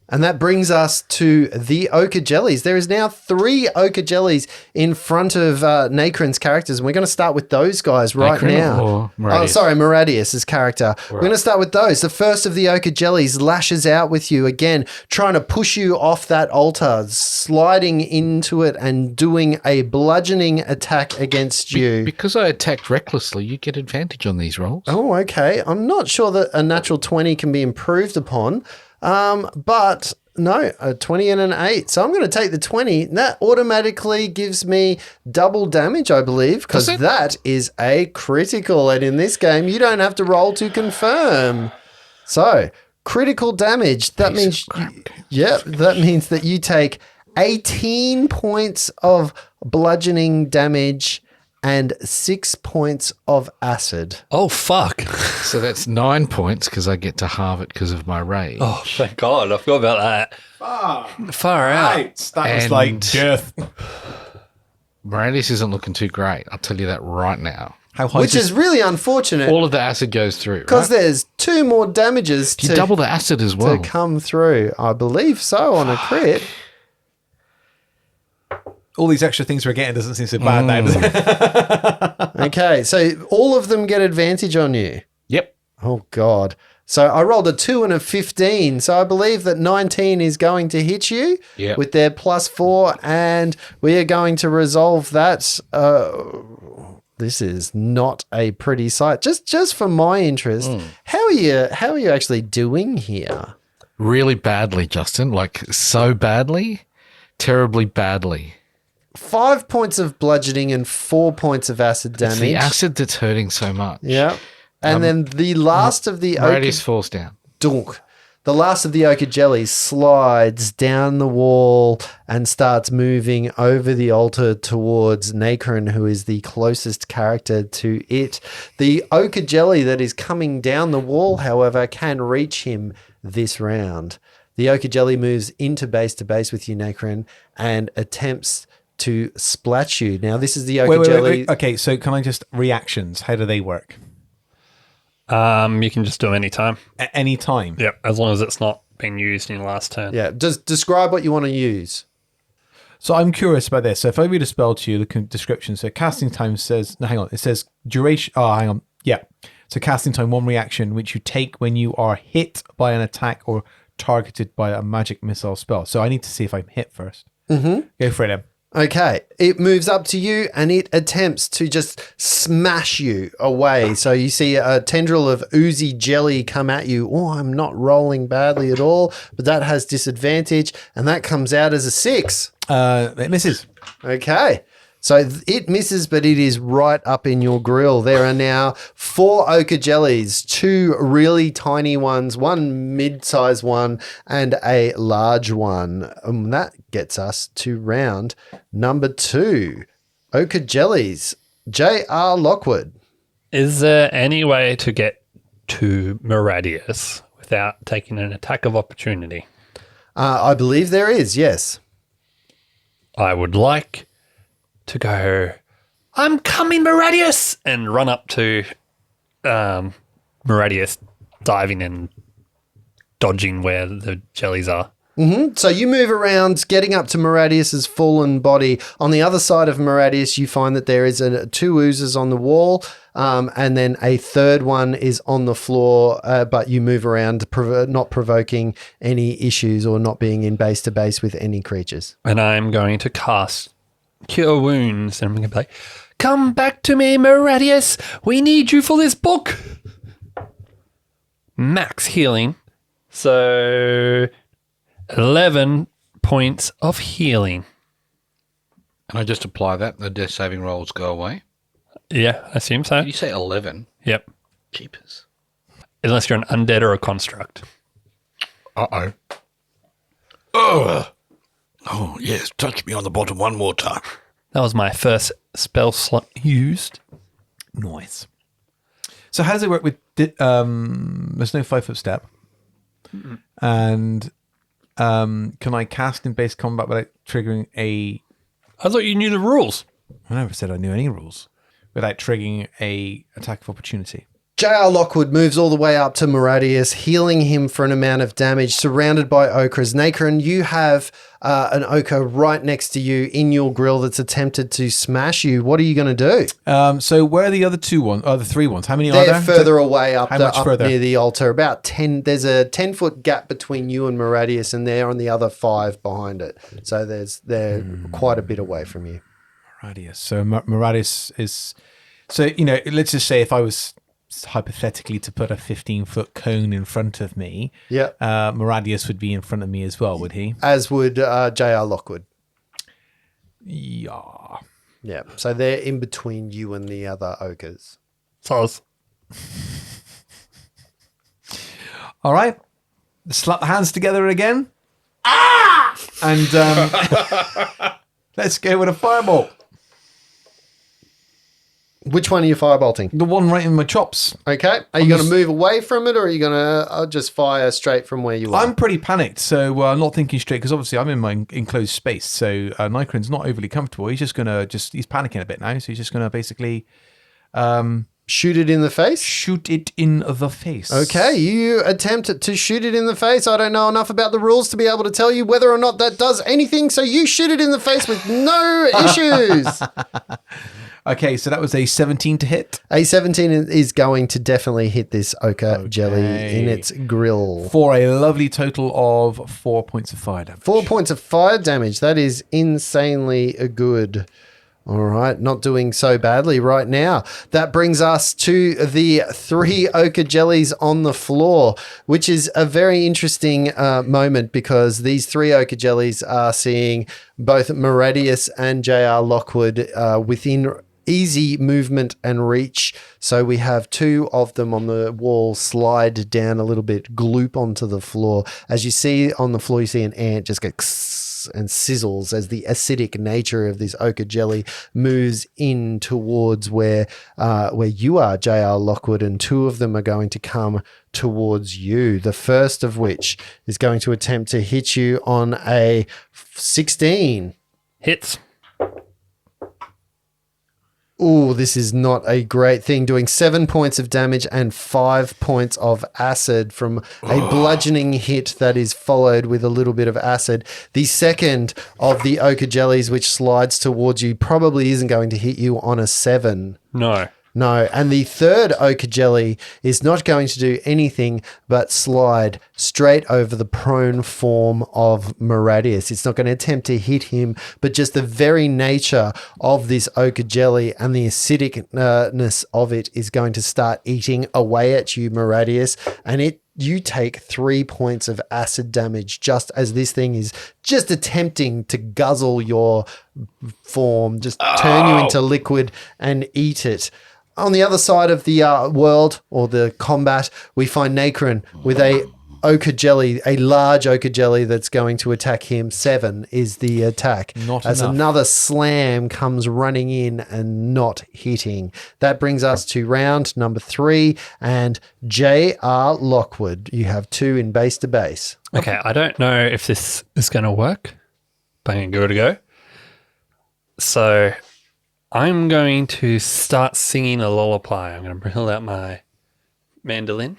And that brings us to the ochre jellies. There is now 3 ochre jellies in front of Nacrin's characters, and we're going to start with those guys right Nacrin now. or Maradius? Oh, sorry, Maradius' character. We're going to start with those. The first of the ochre jellies lashes out with you again, trying to push you off that altar, sliding into it and doing a bludgeoning attack against you. Because I attacked recklessly, you get advantage on these rolls. Oh, okay. I'm not sure that a natural 20 can be improved upon. But no, a 20 and an 8. So I'm going to take the 20. That automatically gives me double damage, I believe, because that is a critical. And in this game, you don't have to roll to confirm. So critical damage. That means, that means that you take 18 points of bludgeoning damage and 6 points of acid. Oh, fuck. So that's 9 points because I get to halve it because of my rage. Oh, thank God. I forgot about that. Far out. Right. That was like death. Maradius isn't looking too great. I'll tell you that right now. How high Which is really unfortunate All of the acid goes through, because right? there's 2 more damages You double the acid as to well. come through. I believe so on a crit. all these extra things we're getting doesn't seem so bad now, does it? Okay, so all of them get advantage on you. Yep. Oh, God. So I rolled a 2 and a 15. So I believe that 19 is going to hit you with their +4, and we are going to resolve that. This is not a pretty sight. Just for my interest, how are you actually doing here? Really badly, Justin. Like so badly, terribly badly. 5 points of bludgeoning and 4 points of acid damage. It's the acid that's hurting so much. Yeah. And then the last of the Radius falls down. Dunk. The last of the ochre jellies slides down the wall and starts moving over the altar towards Nacrin, who is the closest character to it. The ochre jelly that is coming down the wall, however, can reach him this round. The ochre jelly moves into base to base with you, Nacrin, and attempts to splat you. Now, this is the ochre jelly. Wait. Okay, so can I just reactions? How do they work? You can just do them anytime. At any time? Yep, as long as it's not been used in your last turn. Yeah, just describe what you want to use. So I'm curious about this. So if I read a spell to you, the description, so casting time says, no, hang on, it says duration, hang on, yeah. So casting time, 1 reaction, which you take when you are hit by an attack or targeted by a magic missile spell. So I need to see if I'm hit first. Mm-hmm. Go for it, Em. Okay, it moves up to you and it attempts to just smash you away. So you see a tendril of oozy jelly come at you. Oh, I'm not rolling badly at all, but that has disadvantage, and that comes out as a 6. It misses. Okay, so it misses, but it is right up in your grill. There are now 4 ochre jellies, 2 really tiny ones, 1 mid-sized one, and a large one. And that gets us to round number 2. Ochre jellies. J.R. Lockwood. Is there any way to get to Maradius without taking an attack of opportunity? I believe there is, yes. I would like to go, I'm coming, Maradius, and run up to Maradius, diving and dodging where the jellies are. So you move around, getting up to Maradius's fallen body. On the other side of Maradius, you find that there is 2 oozes on the wall, and then a third one is on the floor, but you move around, not provoking any issues or not being in base to base with any creatures. And I'm going to cast Cure Wounds, and I'm going to be like, come back to me, Maradius. We need you for this book. Max healing. So 11 points of healing. And I just apply that and the death saving rolls go away. Yeah, I assume so. Did you say 11? Yep. Jeepers. Unless you're an undead or a construct. Uh-oh. Oh, yes. Touch me on the bottom one more time. That was my first spell slot used. Nice. So how does it work with, there's no 5-foot step. Mm-mm. And can I cast in base combat without triggering a... I thought you knew the rules. I never said I knew any rules. Without triggering a attack of opportunity. J.R. Lockwood moves all the way up to Maradius, healing him for an amount of damage, surrounded by ochres. Nakarin, you have an ochre right next to you in your grill that's attempted to smash you. What are you going to do? So where are the other the 3 ones? How many are They're there? further away up, How much further? Near the altar. About 10. There's a 10-foot gap between you and Maradius, and they're on the other 5 behind it. So they're quite a bit away from you. Maradius. So Maradius is... So, let's just say if I was hypothetically to put a 15-foot cone in front of me, Maradius would be in front of me as well, would he? As would J.R. Lockwood. Yeah. Yeah. So they're in between you and the other ogres. Soz. All right. Slap the hands together again. Ah! And let's go with a fireball. Which one are you firebolting? The one right in my chops. Okay. Are you going to move away from it, or are you going to just fire straight from where you are? I'm pretty panicked, so I'm not thinking straight, because obviously I'm in my enclosed space, so Nikarin's not overly comfortable. He's just going to he's panicking a bit now, so he's just going to basically... shoot it in the face? Shoot it in the face. Okay, you attempt to shoot it in the face. I don't know enough about the rules to be able to tell you whether or not that does anything, so you shoot it in the face with no issues. Okay, so that was a 17 to hit. A 17 is going to definitely hit this ochre jelly in its grill. For a lovely total of 4 points of fire damage. 4 points of fire damage. That is insanely good. All right, not doing so badly right now. That brings us to the 3 ochre jellies on the floor, which is a very interesting moment, because these 3 ochre jellies are seeing both Maradius and J.R. Lockwood within easy movement and reach. So we have 2 of them on the wall slide down a little bit, gloop onto the floor. As you see on the floor, you see an ant just go and sizzles as the acidic nature of this ochre jelly moves in towards where you are, J.R. Lockwood, and 2 of them are going to come towards you. The first of which is going to attempt to hit you on a 16. Hits. Ooh, this is not a great thing. Doing 7 points of damage and 5 points of acid from a bludgeoning hit that is followed with a little bit of acid. The second of the ochre jellies, which slides towards you, probably isn't going to hit you on a 7. No, and the third ochre jelly is not going to do anything but slide straight over the prone form of Maradius. It's not going to attempt to hit him, but just the very nature of this ochre jelly and the acidicness of it is going to start eating away at you, Maradius, and you take 3 points of acid damage just as this thing is just attempting to guzzle your form, just turn you into liquid and eat it. On the other side of the world, or the combat, we find Nakarin with a ochre jelly, a large ochre jelly that's going to attack him. 7 is the attack. Not as enough. Another slam comes running in and not hitting. That brings us to round number 3, and J.R. Lockwood. You have 2 in base to base. Okay, I don't know if this is going to work, but I'm going to give it a go. So I'm going to start singing a lullaby. I'm going to pull out my mandolin,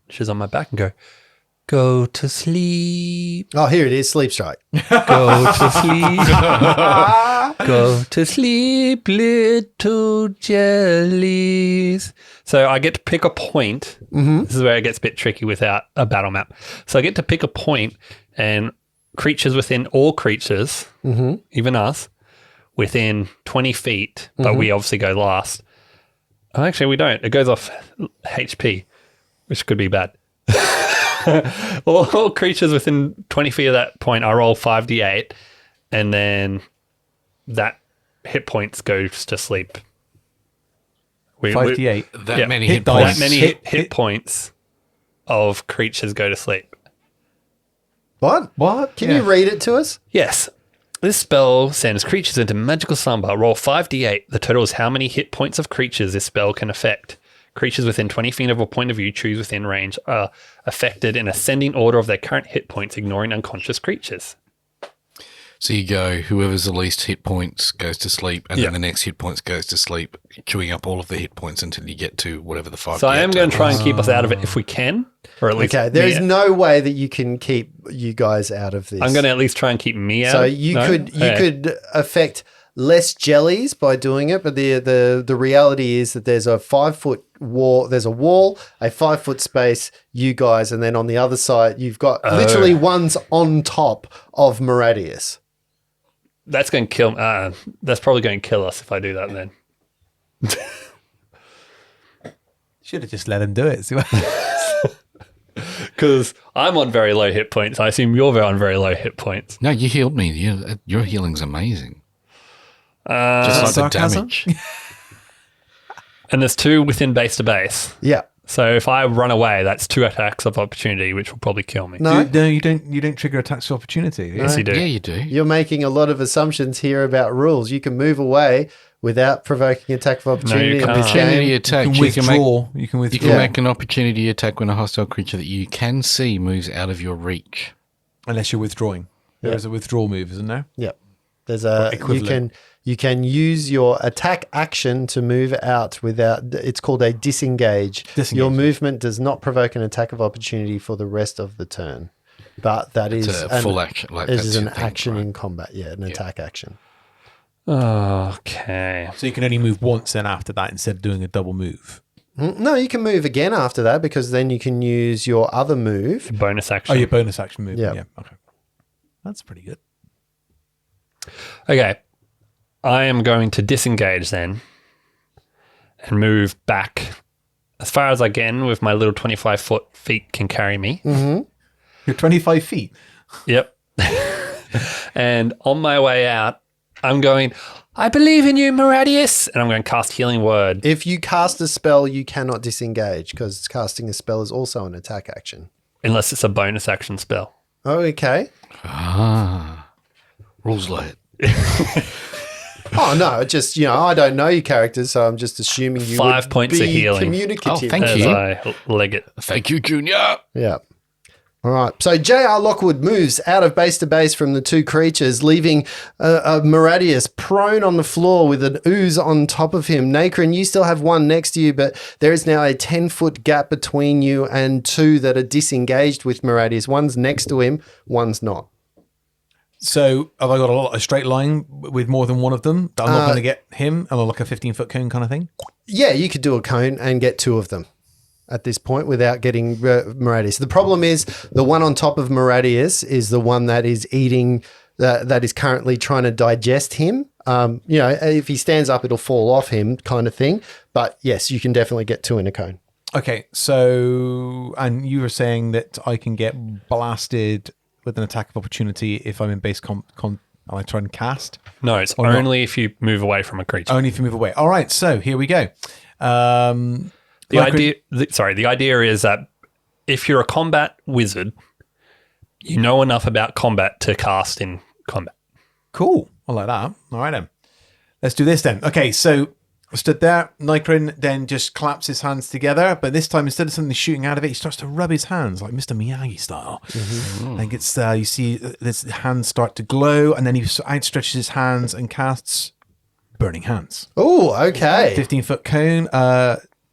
which is on my back, and go to sleep. Oh, here it is. Sleep Strike. Go to sleep. Go to sleep, little jellies. So I get to pick a point. Mm-hmm. This is where it gets a bit tricky without a battle map. So I get to pick a point, and creatures within all creatures, even us, within 20 feet, but we obviously go last. Oh, actually, we don't. It goes off HP, which could be bad. all creatures within 20 feet of that point, I roll 5d8, and then that hit points goes to sleep. 5d8. That many hit hit dice. points. That many hit points of creatures go to sleep. What? Can you read it to us? Yes. This spell sends creatures into magical slumber. Roll 5d8. The total is how many hit points of creatures this spell can affect. Creatures within 20 feet of a point of view choose within range are affected in ascending order of their current hit points, ignoring unconscious creatures. So you go, whoever's the least hit points goes to sleep, and then the next hit points goes to sleep, queuing up all of the hit points until you get to whatever the 5. So I am going to try and keep us out of it if we can, or at least. Okay, there is no way that you can keep you guys out of this. I'm going to at least try and keep me out. So you could affect less jellies by doing it, but the reality is that there's a 5-foot wall. There's a wall, a 5-foot space, you guys, and then on the other side you've got literally one's on top of Maradius. That's going to kill. That's probably going to kill us if I do that. Then Should have just let him do it. because I'm on very low hit points. I assume you're on very low hit points. No, you healed me. Your healing's amazing. Just like sarcasm? the damage. And there's 2 within base to base. Yeah. So if I run away, that's 2 attacks of opportunity, which will probably kill me. No. You don't trigger attacks of opportunity. Do you? Yes, you do. Yeah, you do. You're making a lot of assumptions here about rules. You can move away without provoking attack of opportunity. can't. in this Opportunity game. attack. You can withdraw. You can make an opportunity attack when a hostile creature that you can see moves out of your reach. Unless you're withdrawing. There is a withdrawal move, isn't there? Yep. There's a Equivalent. you can use your attack action to move out without. It's called a disengage. Disengage. Your movement does not provoke an attack of opportunity for the rest of the turn, but that is It's a full action. Like it that's is an your thing, action right? in combat. Yeah, an attack action. Okay. So you can only move once then after that instead of doing a double move. No, you can move again after that because then you can use your other move. Bonus action. Oh, your bonus action move. Yeah. Yeah. Okay. That's pretty good. Okay. I am going to disengage then and move back as far as I can with my little 25-foot feet can carry me. You're 25 feet. Yep. And on my way out, I'm going, I believe in you, Maradius. And I'm going to cast Healing Word. If you cast a spell, you cannot disengage because casting a spell is also an attack action. Unless it's a bonus action spell. Oh, okay. Rules like Oh, no, just, I don't know your characters, so I'm just assuming you 5 would points be of healing. communicative. Oh, thank As you. I leg it. Thank you, Junior. Yeah. All right. So J.R. Lockwood moves out of base to base from the 2 creatures, leaving Maradius prone on the floor with an ooze on top of him. Nacrin, you still have 1 next to you, but there is now a 10-foot gap between you and 2 that are disengaged with Maradius. One's next to him, one's not. So have I got a straight line with more than one of them? That I'm not going to get him? Am I like a 15-foot cone kind of thing? Yeah, you could do a cone and get 2 of them at this point without getting Maradius. The problem is the one on top of Maradius is the one that is eating, that is currently trying to digest him. If he stands up, it'll fall off him kind of thing. But yes, you can definitely get 2 in a cone. Okay, so, and you were saying that I can get blasted with an attack of opportunity if I'm in base and I try and cast? No, it's Or not. only if you move away from a creature. Only if you move away. All right, so here we go. The idea is that if you're a combat wizard, you know enough about combat to cast in combat. Cool. I like that. All right, then. Let's do this then. Okay, so I stood there. Nightcrin then just claps his hands together, but this time instead of something shooting out of it, he starts to rub his hands like Mr. Miyagi style. Mm-hmm. And gets you see his hands start to glow, and then he outstretches his hands and casts Burning Hands. Oh, okay. 15-foot cone.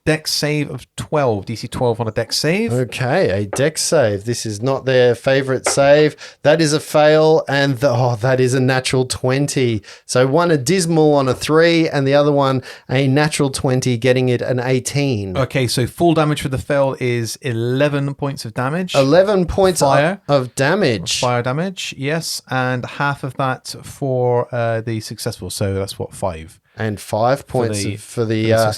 Dex save of 12. DC 12 on a dex save. Okay, a dex save. This is not their favorite save. That is a fail, and that is a natural 20. So one a dismal on a 3, and the other one a natural 20, getting it an 18. Okay, so full damage for the fail is 11 points of damage. 11 points Fire. of damage. Fire damage, yes, and half of that for the successful. So that's what, 5. And 5 points for the fire.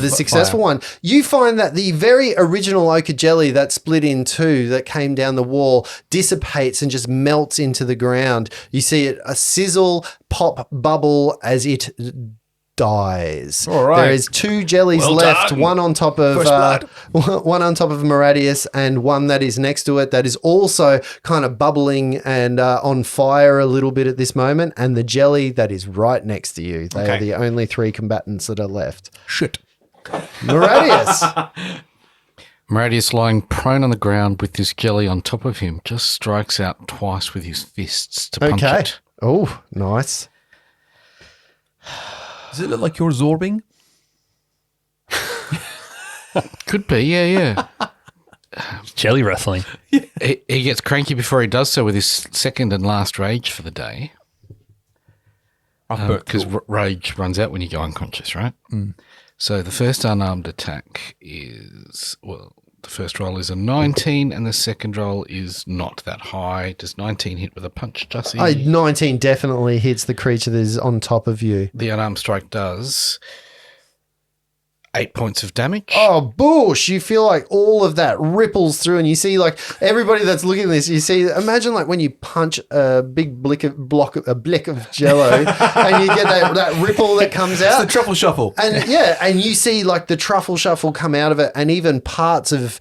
successful one. You find that the very original ochre jelly that split in 2 that came down the wall dissipates and just melts into the ground. You see it a sizzle, pop, bubble as it dies. All right. There is 2 jellies Well left, done. one on top of one on top of Maradius and one that is next to it that is also kind of bubbling and on fire a little bit at this moment, and the jelly that is right next to you. They are the only 3 combatants that are left. Shit. Maradius. Maradius, lying prone on the ground with this jelly on top of him, just strikes out twice with his fists to punch it. Oh, nice. Does it look like you're zorbing? Could be, yeah. Jelly wrestling. He gets cranky before he does so with his second and last rage for the day. Because rage runs out when you go unconscious, right? So the first unarmed attack is, well, the first roll is a 19 and the second roll is not that high. Does 19 hit with a punch, Jussie? 19 definitely hits the creature that is on top of you. The unarmed strike does 8 points of damage. Oh, bush. You feel like all of that ripples through and you see like everybody that's looking at this, you see, imagine like when you punch a big blick of jello and you get that ripple that comes out. It's the truffle shuffle. And and you see like the truffle shuffle come out of it and even parts of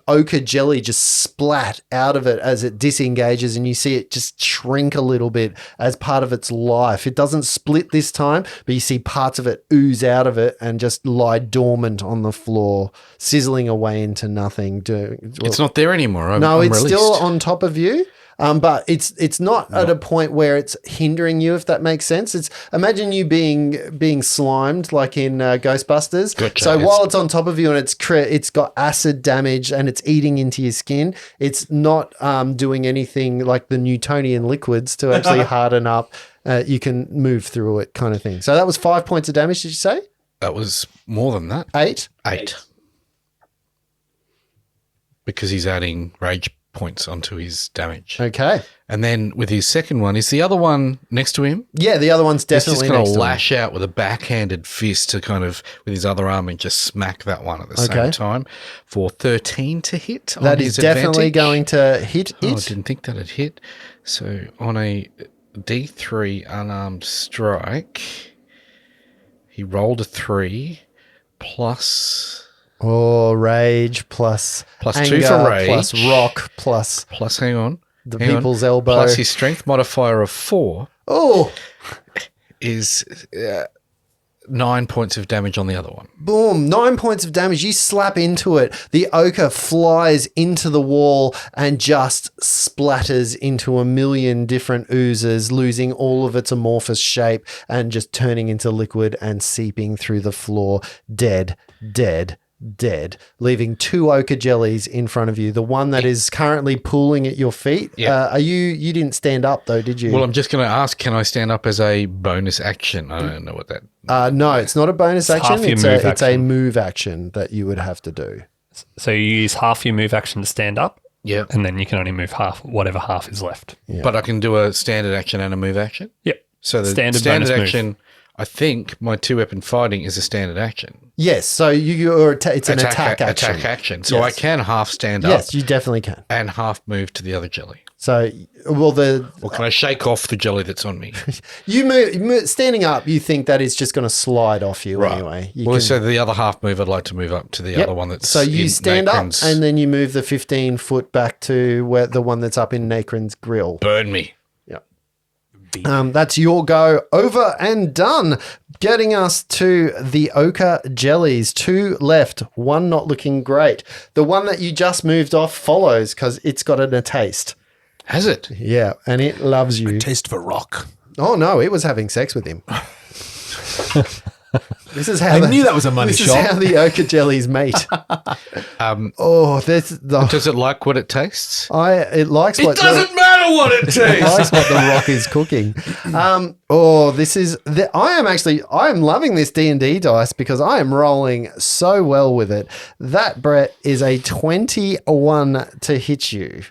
ochre jelly just splat out of it as it disengages and you see it just shrink a little bit as part of its life. It doesn't split this time, but you see parts of it ooze out of it and just lie dormant on the floor, sizzling away into nothing. It's not there anymore. I'm it's released. still on top of you. But it's not at a point where it's hindering you, if that makes sense. It's imagine you being slimed like in Ghostbusters. Gotcha, So yes. while it's on top of you and it's got acid damage and it's eating into your skin, it's not doing anything like the Newtonian liquids to actually harden up. You can move through it, kind of thing. So that was 5 points of damage. Did you say? That was more than that. 8? 8. Because he's adding rage points onto his damage. Okay. And then with his second one, is the other one next to him? Yeah, the other one's He's definitely just going next to to him. lash out with a backhanded fist to kind of, with his other arm and just smack that one at the same time for 13 to hit. That is definitely advantage. going to hit it. Oh, I didn't think that'd hit. So on a D3 unarmed strike, he rolled a 3 plus Rage plus +2 anger, for rage. plus rock plus hang on. the hang on, people's elbow. Plus his strength modifier of 4 is 9 points of damage on the other one. Boom, 9 points of damage. You slap into it. The ochre flies into the wall and just splatters into a million different oozes, losing all of its amorphous shape and just turning into liquid and seeping through the floor. Dead, leaving 2 ochre jellies in front of you. The one that is currently pooling at your feet. Yeah. You didn't stand up though, did you? Well, I'm just going to ask, can I stand up as a bonus action? I don't know what that... No, it's not a bonus action. half your It's move it's a action. move action that you would have to do. So you use half your move action to stand up, Yeah. and then you can only move whatever half is left. But I can do a standard action and a move action? Yep. So the Standard standard bonus move. action, I think my 2-weapon fighting is a standard action. Yes, so it's an attack action. Attack action. So Yes. I can half stand up Yes, you definitely can. and half move to the other jelly. So, Or can I shake off the jelly that's on me? you move standing up. You think that is just going to slide off you anyway. You So the other half move, I'd like to move up to the other one that's so you in stand Nacrin's- up and then you move the 15 foot back to where the one that's up in Nacrin's grill. burn me. That's your go over and done. Getting us to the ochre jellies. 2 left, 1 not looking great. The one that you just moved off follows because it's got a taste. Has it? Yeah, and it loves you. Taste for rock. Oh no, it was having sex with him. This is how I knew that was a money This shot. is how the ochre jellies mate. Does it like what it tastes? It likes what matter what it it likes what the rock is cooking. I am loving this D&D dice because I am rolling so well with it. That, Brett, is a 21 to hit you.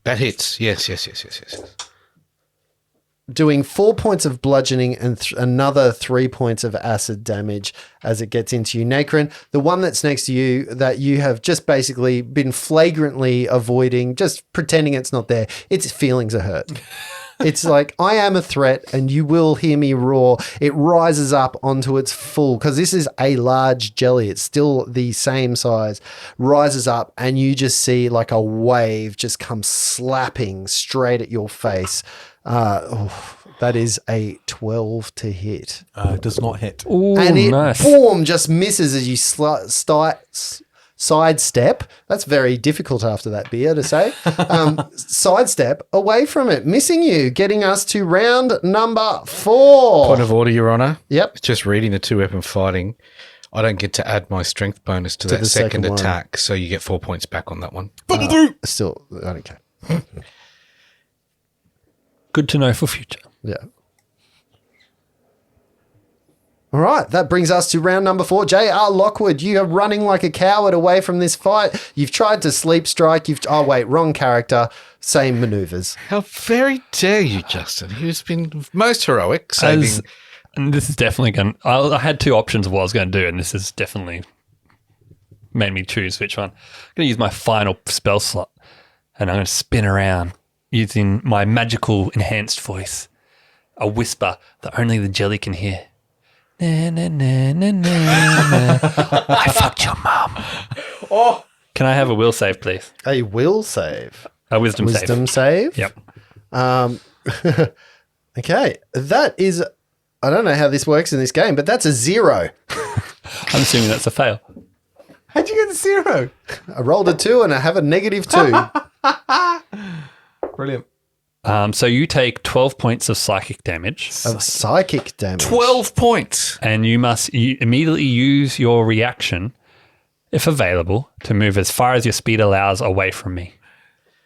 That hits. Yes. Doing 4 points of bludgeoning and another 3 points of acid damage as it gets into you. Nacrin, the one that's next to you that you have just basically been flagrantly avoiding, just pretending it's not there, its feelings are hurt. It's like, I am a threat and you will hear me roar. It rises up onto its full, because this is a large jelly. It's still the same size. Rises up and you just see like a wave just come slapping straight at your face. That is a 12 to hit. Does not hit. Ooh, And it, nice. boom, just misses as you sidestep. That's very difficult after that beer to say. Sidestep away from it, missing you, getting us to round number 4. Point of order, Your Honour. Yep. Just reading the 2-weapon fighting, I don't get to add my strength bonus to that the second second one. attack, so you get 4 points back on that one. Fumble through. Still, I don't care. Good to know for future. Yeah. All right, that brings us to round number 4. J.R. Lockwood, you are running like a coward away from this fight. You've tried to sleep strike. Oh, wait, wrong character. Same maneuvers. How very dare you, Justin? Who's been most heroic, saving... And this is definitely going to... I had 2 options of what I was going to do, and this has definitely made me choose which one. I'm going to use my final spell slot, and I'm going to spin around using my magical enhanced voice, a whisper that only the jelly can hear. Na, na, na, na, na, na. I fucked your mum. Oh. Can I have a will save, please? A will save. A wisdom save. Wisdom save? Yep. Okay, that is... I don't know how this works in this game, but that's a 0. I'm assuming that's a fail. How'd you get a 0? I rolled a 2 and I have a -2 Brilliant. So you take 12 points of psychic damage. of psychic damage. 12 points! And you immediately use your reaction, if available, to move as far as your speed allows away from me.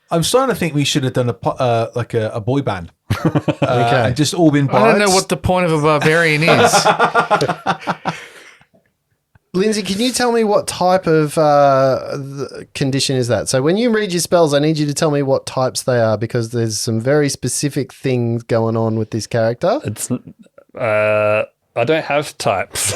I'm starting to think we should have done a boy band. Okay. And just all been bards. I don't know what the point of a barbarian is. Lindsay, can you tell me what type of condition is that? So when you read your spells, I need you to tell me what types they are because there's some very specific things going on with this character. It's I don't have types.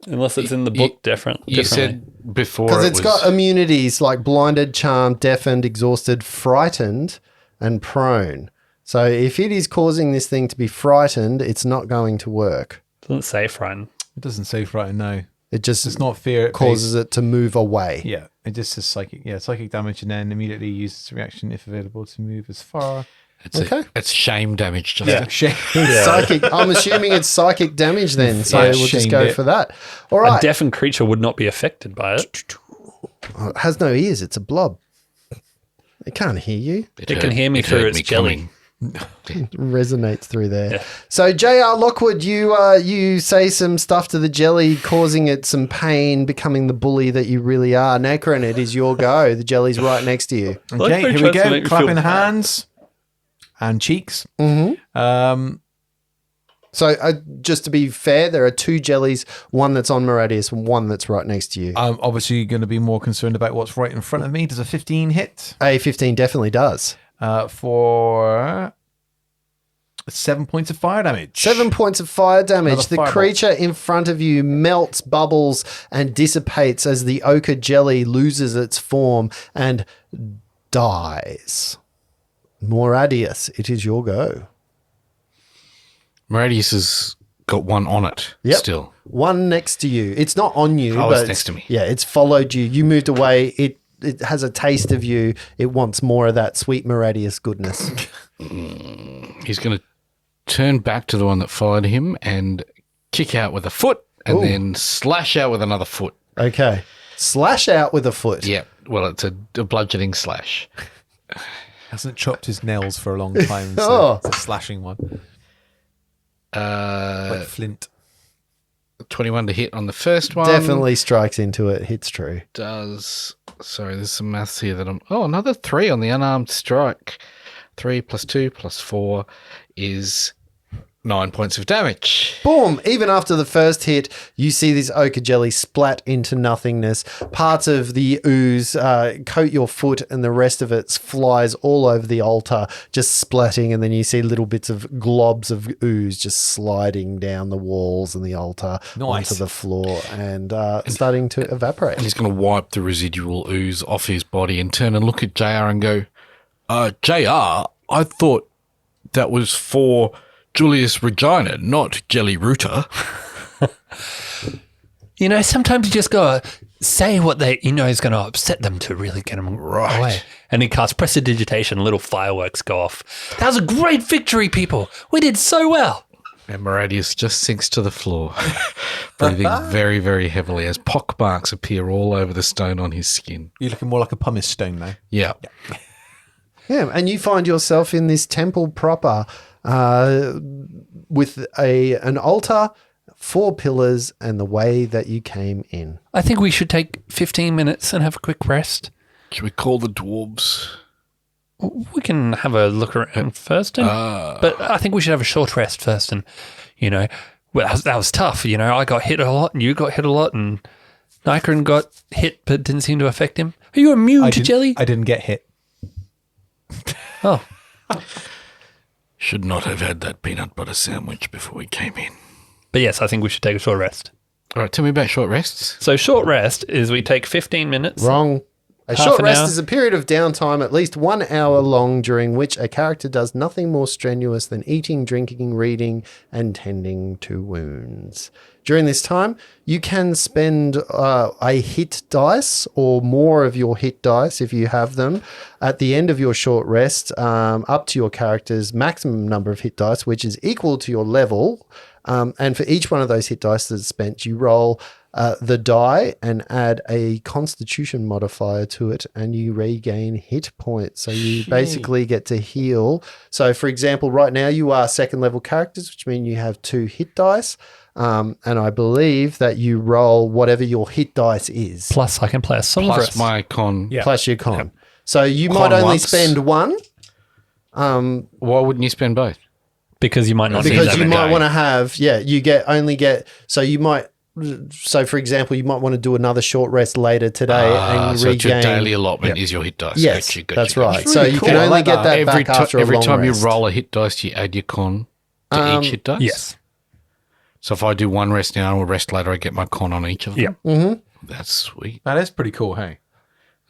Unless it's in the book differently. You said before Because it it's was- got immunities like blinded, charmed, deafened, exhausted, frightened, and prone. So if it is causing this thing to be frightened, it's not going to work. Doesn't say frightened. It doesn't say frighten, no. It just It's not fear. It causes it to move away. Yeah, it just says psychic. Yeah, psychic damage, and then immediately uses reaction if available to move as far. It's shame damage, Justin. Shame. Psychic. I'm assuming it's psychic damage then, so Yeah, we'll just shamed go it. for that. All A right. deafened creature would not be affected by it. It has no ears. It's a blob. It can't hear you. It can hear me it through heard its me jelly. coming. It resonates through there. Yeah. So J.R. Lockwood, you say some stuff to the jelly, causing it some pain, becoming the bully that you really are. Necron, it is your go. The jelly's right next to you. Like Okay, they here we tried to go. make me Clapping feel bad. hands and cheeks. So just to be fair, there are 2 jellies, one that's on Maradius and one that's right next to you. I'm obviously going to be more concerned about what's right in front of me. Does a 15 hit A15 definitely does. for 7 points of fire damage? 7 points of fire damage. Another The fireball. creature in front of you melts, bubbles, and dissipates as the ochre jelly loses its form and dies. Moradius, it is your go. Maradius has got one on it still. One next to you. It's not on you. Oh, but it's next to me. Yeah, it's followed you. You moved away. It has a taste of you. It wants more of that sweet Maradius goodness. He's going to turn back to the one that followed him and kick out with a foot and then slash out with another foot. Okay. Slash out with a foot. Yeah, well, it's a bludgeoning slash. Hasn't chopped his nails for a long time, so Oh. it's a slashing one. Like flint. 21 to hit on the first one. Definitely strikes into it. Hits true. Sorry, there's some maths here that another 3 on the unarmed strike. 3 plus 2 plus 4 is 9 points of damage. Boom! Even after the first hit, you see this ochre jelly splat into nothingness. Parts of the ooze coat your foot and the rest of it flies all over the altar, just splatting, and then you see little bits of globs of ooze just sliding down the walls and the altar Nice. onto the floor and starting to evaporate. And he's going to wipe the residual ooze off his body and turn and look at JR and go, JR, I thought that was for Julius Regina, not Jelly Rooter. You know, sometimes you just gotta say what they is going to upset them to really get them away. And he casts prestidigitation, little fireworks go off. That was a great victory, people. We did so well. And Moradius just sinks to the floor, breathing very, very heavily as pock marks appear all over the stone on his skin. You're looking more like a pumice stone now. Yeah. Yeah, and you find yourself in this temple proper with an altar, 4 pillars, and the way that you came in. I think we should take 15 minutes and have a quick rest. Should we call the dwarves? We can have a look around first. But I think we should have a short rest first. And, well, that was tough. I got hit a lot and you got hit a lot and Nikron got hit but didn't seem to affect him. Are you immune to jelly? I didn't get hit. Oh. Should not have had that peanut butter sandwich before we came in. But yes, I think we should take a short rest. All right, tell me about short rests. So short rest is we take 15 minutes. Wrong. A Half short an rest hour. is a period of downtime at least 1 hour long during which a character does nothing more strenuous than eating, drinking, reading, and tending to wounds. During this time, you can spend a hit dice or more of your hit dice if you have them at the end of your short rest up to your character's maximum number of hit dice, which is equal to your level. And for each one of those hit dice that's spent, you roll the die and add a constitution modifier to it and you regain hit points. So you basically get to heal. So for example, right now you are 2nd level characters, which means you have 2 hit dice. And I believe that you roll whatever your hit dice is. Plus I can play a song of Plus rest. my con. Yeah. Plus your con. Yep. So you Con might only once. spend 1. Why wouldn't you spend both? Because you might not need Because that you many. might want to have, so for example, you might want to do another short rest later today and you so it's your regain. daily allotment is your hit dice. Yes, Gotcha. that's right. That's So really you cool. can I only like get that Every, back after every a long time rest. you roll a hit dice, you add your con to each hit dice? Yes. So if I do 1 rest now and a rest later, I get my con on each of them? Yeah. That's sweet. That is pretty cool, hey?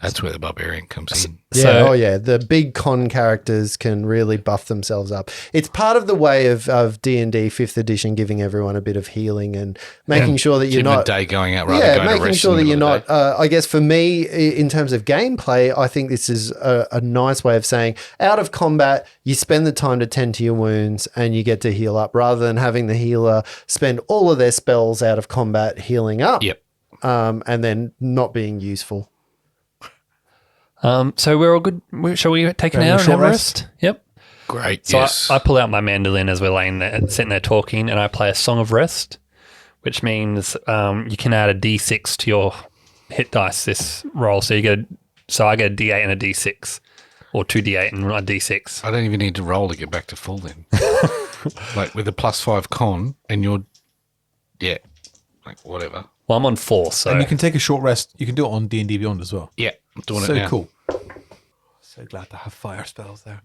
That's where the barbarian comes in. Yeah, the big con characters can really buff themselves up. It's part of the way of D&D 5th edition giving everyone a bit of healing and making sure that you're Keep a not day going out rather than going to making rest sure in that the you're middle not. of the day. I guess for me, in terms of gameplay, I think this is a nice way of saying out of combat, you spend the time to tend to your wounds and you get to heal up, rather than having the healer spend all of their spells out of combat healing up. Yep. And then not being useful. So we're all good. Shall we take an Having a hour and short have a rest? rest? Yep. Great, So yes. I pull out my mandolin as we're laying there, sitting there talking, and I play a song of rest, which means you can add a D6 to your hit dice this roll. So I get a D8 and a D6, or 2D8 and a D6. I don't even need to roll to get back to full then. Like with a +5 con and you're, like whatever. Well, I'm on 4, so And you can take a short rest. You can do it on D&D Beyond as well. Yeah, I'm doing So it now. cool. So glad to have fire spells there.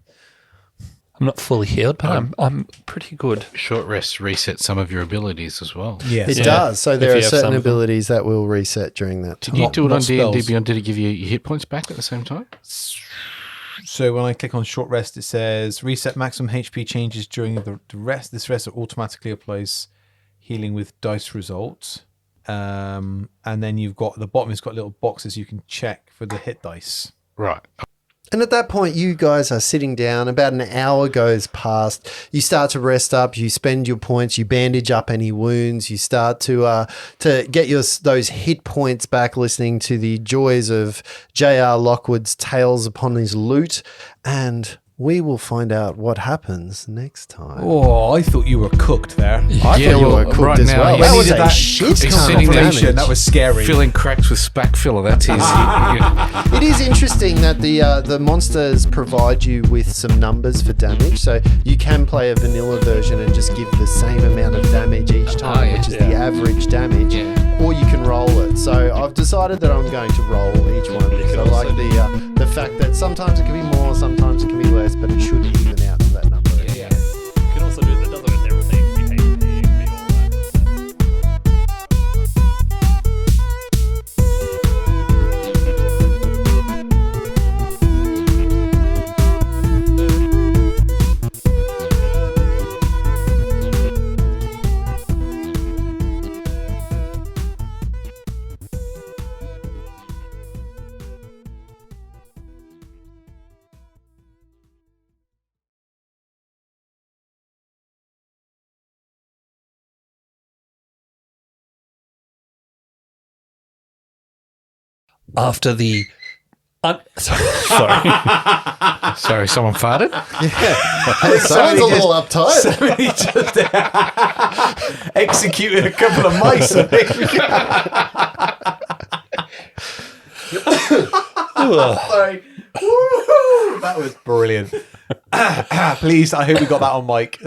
I'm not fully healed, but I'm pretty good. Short rests reset some of your abilities as well. Yes. It does. So there If are you have certain some of them. abilities that will reset during that time. Did you do it on Not D&D spells. Beyond? Did it give you your hit points back at the same time? So when I click on short rest, it says reset maximum HP changes during the rest. This rest automatically applies healing with dice results. And then you've got the bottom, it's got little boxes you can check for the hit dice. Right. And at that point, you guys are sitting down. About an hour goes past. You start to rest up. You spend your points. You bandage up any wounds. You start to get those hit points back, listening to the joys of J.R. Lockwood's tales upon his lute. And we will find out what happens next time. Oh, I thought you were cooked there. I thought you were cooked right as now well. he's- That was needed a that- shit he's ton sitting of there- damage. That was scary. Filling cracks with spack filler. That's his. It is interesting that the monsters provide you with some numbers for damage, so you can play a vanilla version and just give the same amount of damage each time, which is the average damage, or you can roll it. So I've decided that I'm going to roll each one because I like the fact that sometimes it can be more, sometimes it can be less, but it should even out to that number. You can also do that. after the. Sorry. Sorry, someone farted? Someone's a little uptight. Somebody just executed a couple of mice, I think. Sorry. Woo-hoo! That was brilliant. Please, I hope we got that on mic.